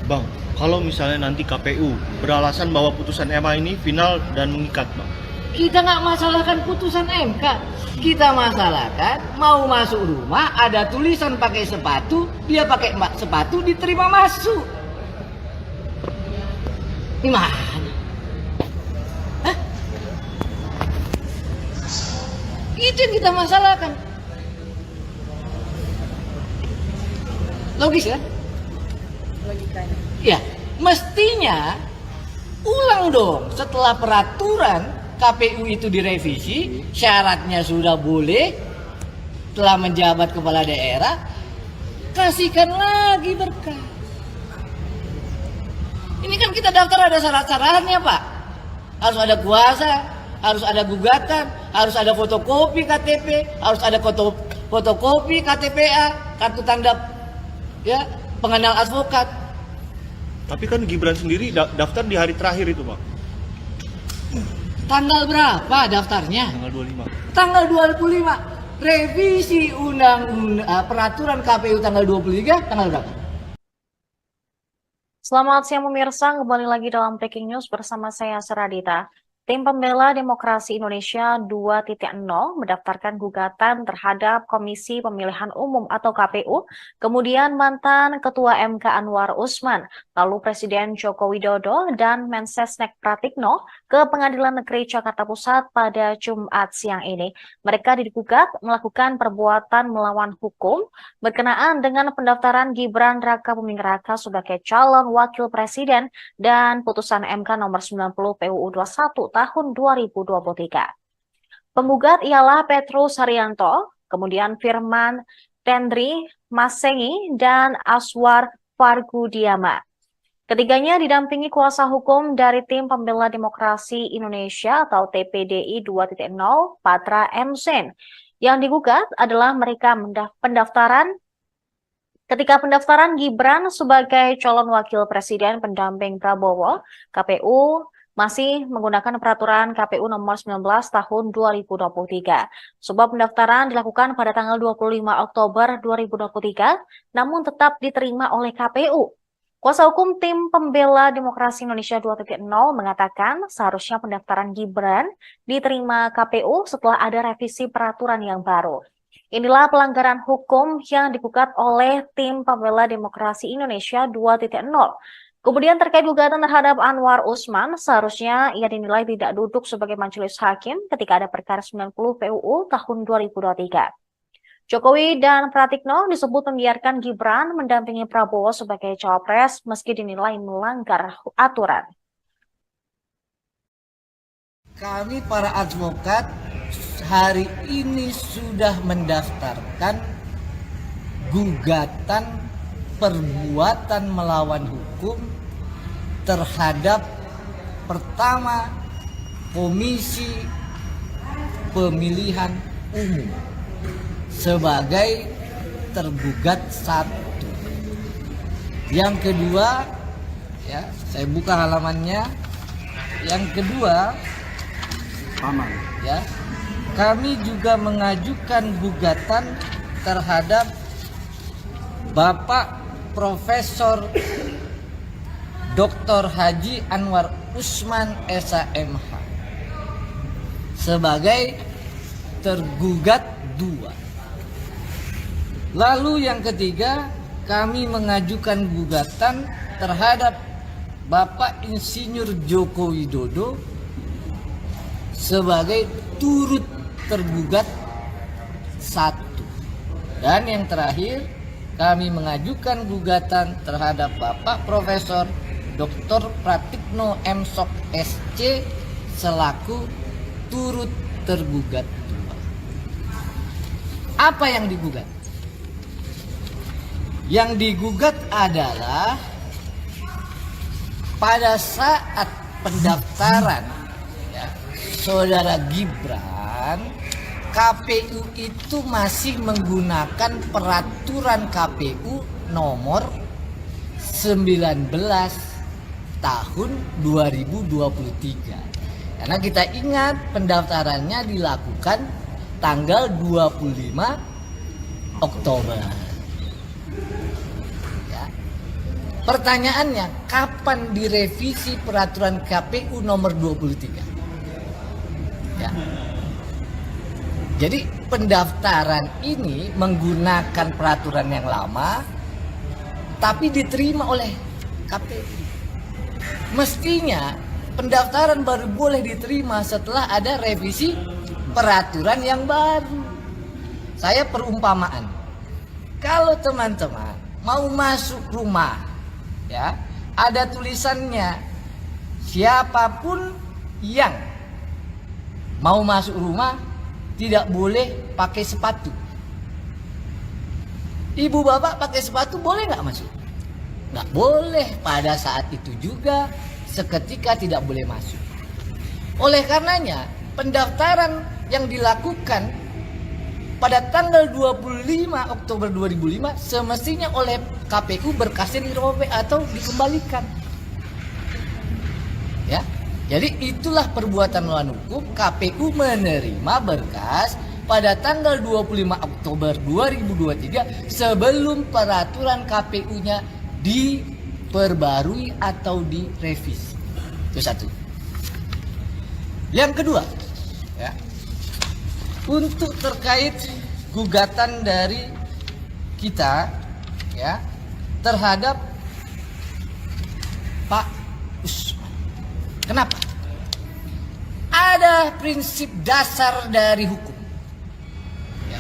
Bang, kalau misalnya nanti KPU beralasan bahwa putusan MA ini final dan mengikat, Bang. Kita nggak masalahkan putusan MK. Kita masalahkan mau masuk rumah ada tulisan pakai sepatu, dia pakai sepatu diterima masuk. Gimana? Hah? Itu yang kita masalahkan. Logis kan? Logikanya. Ya, mestinya ulang dong setelah peraturan KPU itu direvisi, syaratnya sudah boleh, telah menjabat kepala daerah, kasihkan lagi berkas. Ini kan kita daftar ada syarat-syaratnya Pak. Harus ada kuasa, harus ada gugatan, harus ada fotokopi KTP, harus ada fotokopi KTPA, kartu tanda ya pengenal advokat. Tapi kan Gibran sendiri daftar di hari terakhir itu, Pak. Tanggal berapa daftarnya? Tanggal 25. Tanggal 25. Revisi peraturan KPU tanggal 23, tanggal berapa? Selamat siang pemirsa, kembali lagi dalam Breaking News bersama saya Seradita. Tim Pembela Demokrasi Indonesia 2.0 mendaftarkan gugatan terhadap Komisi Pemilihan Umum atau KPU, kemudian mantan Ketua MK Anwar Usman, lalu Presiden Joko Widodo dan Mensesnek Pratikno ke Pengadilan Negeri Jakarta Pusat pada Jumat siang ini. Mereka digugat melakukan perbuatan melawan hukum berkenaan dengan pendaftaran Gibran Raka Buming Raka sebagai calon wakil presiden dan putusan MK nomor 90 PUU 21 tahun 2023. Penggugat ialah Petrus Haryanto, kemudian Firman Tendri Masengi, dan Aswar Fargudiama. Ketiganya didampingi kuasa hukum dari Tim Pembela Demokrasi Indonesia atau TPDI 2.0, Patra M. Sen. Yang digugat adalah mereka ketika pendaftaran Gibran sebagai calon wakil presiden pendamping Prabowo, KPU masih menggunakan peraturan KPU nomor 19 tahun 2023. Sebab pendaftaran dilakukan pada tanggal 25 Oktober 2023, namun tetap diterima oleh KPU. Kuasa hukum tim pembela demokrasi Indonesia 2.0 mengatakan seharusnya pendaftaran Gibran diterima KPU setelah ada revisi peraturan yang baru. Inilah pelanggaran hukum yang digugat oleh tim pembela demokrasi Indonesia 2.0. Kemudian terkait gugatan terhadap Anwar Usman, seharusnya ia dinilai tidak duduk sebagai majelis hakim ketika ada perkara 90 PUU tahun 2023. Jokowi dan Pratikno disebut membiarkan Gibran mendampingi Prabowo sebagai cawapres meski dinilai melanggar aturan. Kami para advokat hari ini sudah mendaftarkan gugatan perbuatan melawan hukum terhadap pertama Komisi Pemilihan Umum sebagai tergugat satu. Yang kedua, ya, saya buka halamannya. Yang kedua, Paman. ya, kami juga mengajukan gugatan terhadap Bapak Profesor Dr. Haji Anwar Usman SHMH sebagai tergugat 2. Lalu yang ketiga, kami mengajukan gugatan terhadap Bapak Insinyur Joko Widodo sebagai turut tergugat 1. Dan yang terakhir, kami mengajukan gugatan terhadap Bapak Profesor Dr. Pratikno M.Sok SC selaku turut tergugat 2. Apa yang digugat? Yang digugat adalah pada saat pendaftaran, ya, Saudara Gibran, KPU itu masih menggunakan peraturan KPU nomor 19 tahun 2023. Karena kita ingat pendaftarannya dilakukan tanggal 25 Oktober. Pertanyaannya, kapan direvisi peraturan KPU nomor 23? Ya. Jadi pendaftaran ini menggunakan peraturan yang lama, tapi diterima oleh KPU. Mestinya pendaftaran baru boleh diterima setelah ada revisi peraturan yang baru. Saya perumpamaan, kalau teman-teman mau masuk rumah, ya, ada tulisannya, siapapun yang mau masuk rumah tidak boleh pakai sepatu. Ibu bapak pakai sepatu boleh nggak masuk? Nggak boleh. Pada saat itu juga seketika tidak boleh masuk. Oleh karenanya pendaftaran yang dilakukan pada tanggal 25 Oktober 2005 semestinya oleh KPU berkasnya dirobek atau dikembalikan. Ya. Jadi itulah perbuatan melawan hukum. KPU menerima berkas pada tanggal 25 Oktober 2023 sebelum peraturan KPU-nya diperbarui atau direvisi. Itu satu. Yang kedua, ya, untuk terkait gugatan dari kita, ya, terhadap Pak Usman. Kenapa? Ada prinsip dasar dari hukum, ya,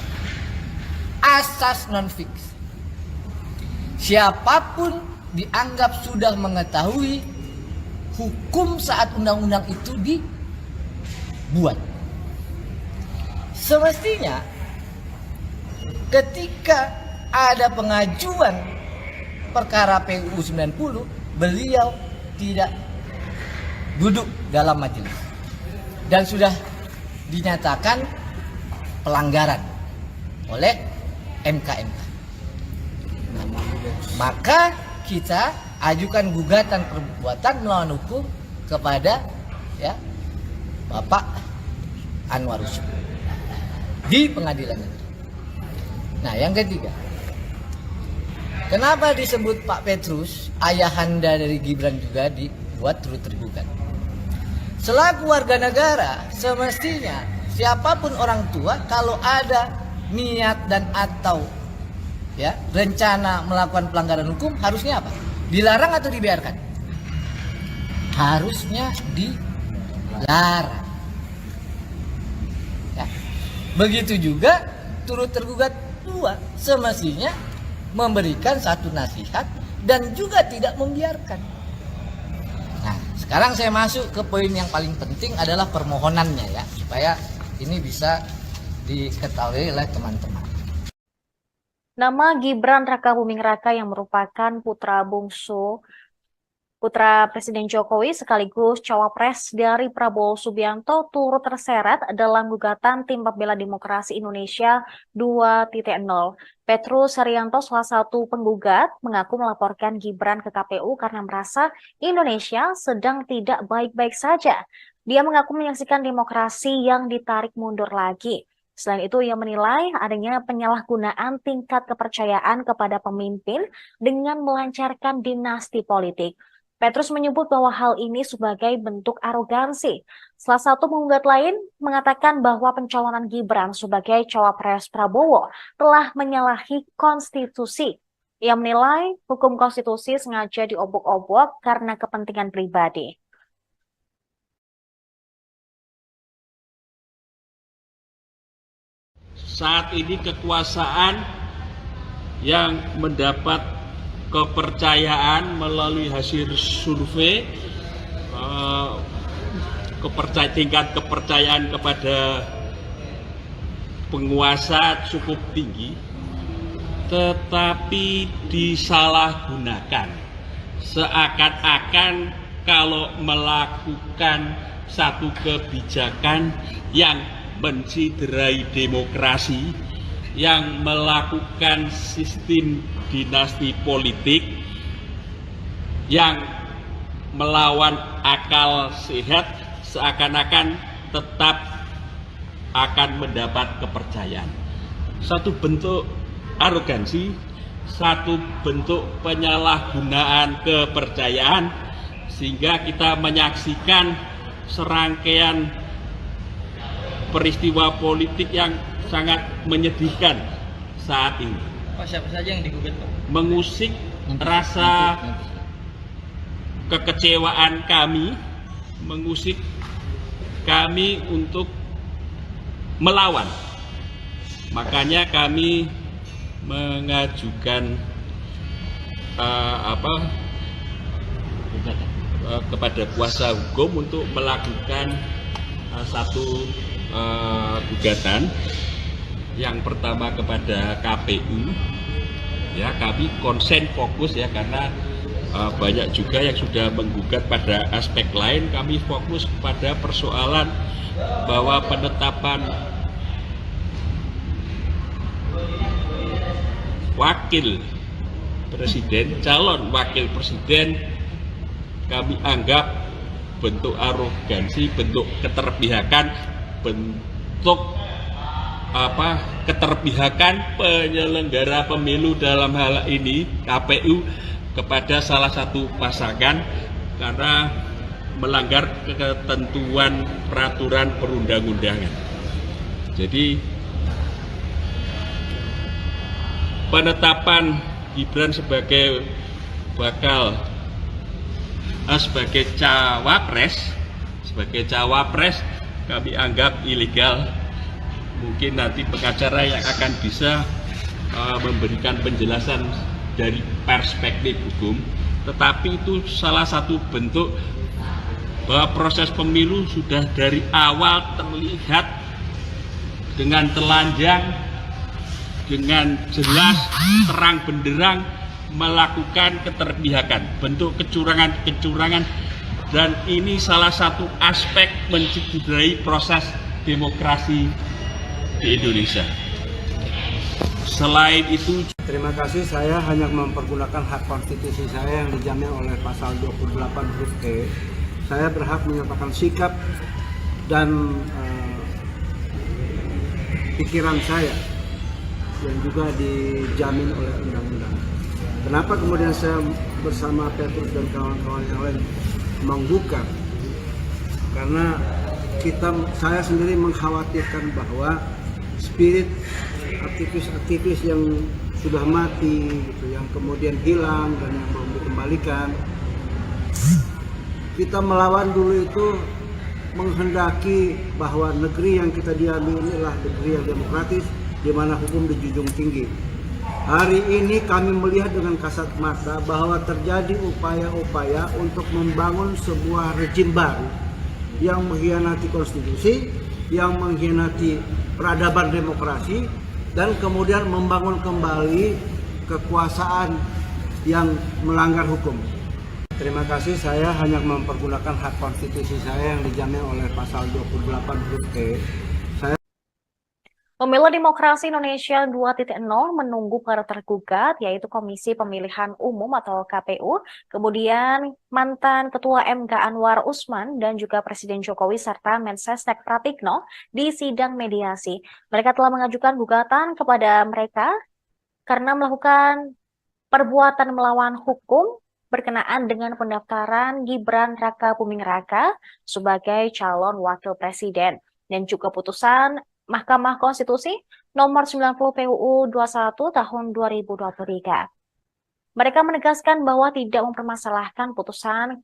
asas non fiksi. Siapapun dianggap sudah mengetahui hukum saat undang-undang itu dibuat. Semestinya ketika ada pengajuan perkara PUU 90, beliau tidak duduk dalam majelis dan sudah dinyatakan pelanggaran oleh MK. Maka kita ajukan gugatan perbuatan melawan hukum kepada, ya, Bapak Anwar Usman di pengadilan negeri. Nah, yang ketiga, Kenapa disebut Pak Petrus, ayahanda dari Gibran juga dibuat turut tergugat? Selaku warga negara, semestinya siapapun orang tua kalau ada niat dan atau rencana melakukan pelanggaran hukum harusnya apa? Dilarang atau dibiarkan? Harusnya dilarang. Ya. Begitu juga turut tergugat dua, semestinya memberikan satu nasihat dan juga tidak membiarkan. Nah, sekarang saya masuk ke poin yang paling penting adalah permohonannya ya, supaya ini bisa diketahui oleh teman-teman. Nama Gibran Rakabuming Raka yang merupakan putra bungsu putra Presiden Jokowi sekaligus cawapres dari Prabowo Subianto turut terseret dalam gugatan Tim Pembela Demokrasi Indonesia 2.0. Petrus Haryanto, salah satu penggugat, mengaku melaporkan Gibran ke KPU karena merasa Indonesia sedang tidak baik-baik saja. Dia mengaku menyaksikan demokrasi yang ditarik mundur lagi. Selain itu, ia menilai adanya penyalahgunaan tingkat kepercayaan kepada pemimpin dengan melancarkan dinasti politik. Petrus menyebut bahwa hal ini sebagai bentuk arogansi. Salah satu penggugat lain mengatakan bahwa pencalonan Gibran sebagai cawapres Prabowo telah menyalahi konstitusi. Ia menilai hukum konstitusi sengaja diobok-obok karena kepentingan pribadi. Saat ini kekuasaan yang mendapat kepercayaan melalui hasil survei, tingkat kepercayaan kepada penguasa cukup tinggi, tetapi disalahgunakan. Seakan-akan kalau melakukan satu kebijakan yang menciderai demokrasi, yang melakukan sistem dinasti politik, yang melawan akal sehat, seakan-akan tetap akan mendapat kepercayaan. Satu bentuk arogansi, satu bentuk penyalahgunaan kepercayaan, sehingga kita menyaksikan serangkaian peristiwa politik yang sangat menyedihkan saat ini. Pak, siapa saja yang digugat, Pak? Mengusik rasa kekecewaan kami, mengusik kami untuk melawan. Makanya kami mengajukan kepada kuasa hukum untuk melakukan satu gugatan. Yang pertama kepada KPU, ya, kami konsen fokus ya, karena banyak juga yang sudah menggugat pada aspek lain. Kami fokus pada persoalan bahwa penetapan wakil presiden, calon wakil presiden, kami anggap bentuk arogansi, bentuk keterpihakan, bentuk keterpihakan penyelenggara pemilu, dalam hal ini KPU, kepada salah satu pasangan karena melanggar ketentuan peraturan perundang-undangan. Jadi penetapan Gibran sebagai sebagai cawapres kami anggap ilegal. Mungkin nanti pengacara yang akan bisa memberikan penjelasan dari perspektif hukum, tetapi itu salah satu bentuk bahwa proses pemilu sudah dari awal terlihat dengan telanjang, dengan jelas, terang benderang melakukan keterpihakan, bentuk kecurangan, dan ini salah satu aspek menciderai proses demokrasi di Indonesia. Selain itu, terima kasih, saya hanya mempergunakan hak konstitusi saya yang dijamin oleh pasal 28 huruf E. Saya berhak menyatakan sikap dan pikiran saya yang juga dijamin oleh undang-undang. Kenapa kemudian saya bersama Petrus dan kawan-kawan yang lain membuka? Karena saya sendiri mengkhawatirkan bahwa spirit aktivis-aktivis yang sudah mati, gitu, yang kemudian hilang dan yang belum dikembalikan. Kita melawan dulu itu menghendaki bahwa negeri yang kita diami inilah negeri yang demokratis, di mana hukum dijunjung tinggi. Hari ini kami melihat dengan kasat mata bahwa terjadi upaya-upaya untuk membangun sebuah rejim baru yang mengkhianati konstitusi, yang mengkhianati peradaban demokrasi, dan kemudian membangun kembali kekuasaan yang melanggar hukum. Terima kasih, saya hanya mempergunakan hak konstitusi saya yang dijamin oleh pasal 28 huruf E. Pemilu Demokrasi Indonesia 2.0 menunggu para tergugat, yaitu Komisi Pemilihan Umum atau KPU, kemudian mantan Ketua MK Anwar Usman dan juga Presiden Jokowi serta Mensesnek Pratikno di sidang mediasi. Mereka telah mengajukan gugatan kepada mereka karena melakukan perbuatan melawan hukum berkenaan dengan pendaftaran Gibran Rakabuming Raka sebagai calon wakil presiden dan juga putusan Mahkamah Konstitusi nomor 90 PUU 21 tahun 2023. Mereka menegaskan bahwa tidak mempermasalahkan putusan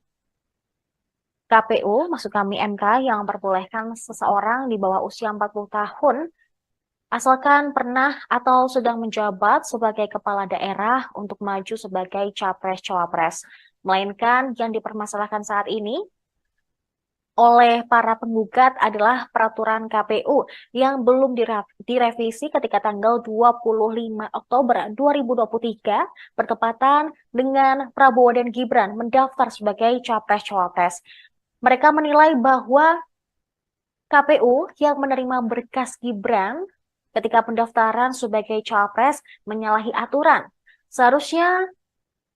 KPU, maksud kami MK, yang memperbolehkan seseorang di bawah usia 40 tahun asalkan pernah atau sedang menjabat sebagai kepala daerah untuk maju sebagai capres-cawapres. Melainkan yang dipermasalahkan saat ini oleh para penggugat adalah peraturan KPU yang belum direvisi ketika tanggal 25 Oktober 2023 bertepatan dengan Prabowo dan Gibran mendaftar sebagai capres-cawapres. Mereka menilai bahwa KPU yang menerima berkas Gibran ketika pendaftaran sebagai cawapres menyalahi aturan. Seharusnya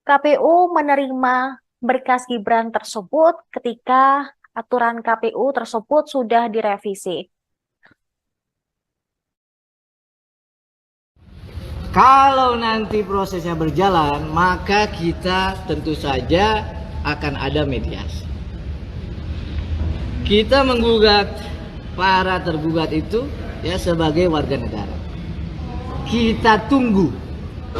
KPU menerima berkas Gibran tersebut ketika aturan KPU tersebut sudah direvisi. Kalau nanti prosesnya berjalan, maka kita tentu saja akan ada mediasi. Kita menggugat para tergugat itu ya sebagai warga negara. Kita tunggu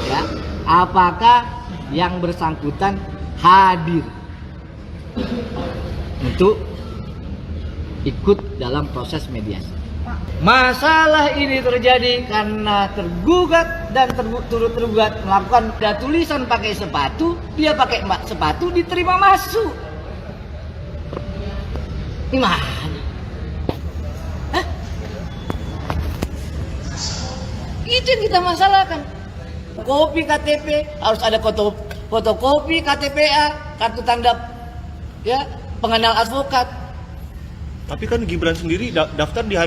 ya apakah yang bersangkutan hadir untuk ikut dalam proses mediasi. Masalah ini terjadi karena tergugat dan turut tergugat melakukan tulisan pakai sepatu, dia pakai sepatu diterima masuk. Gimana? Hah? Itu yang kita masalahkan. Kopi KTP harus ada fotokopi KTPA, kartu tanda ya pengenal advokat. Tapi kan Gibran sendiri daftar di hari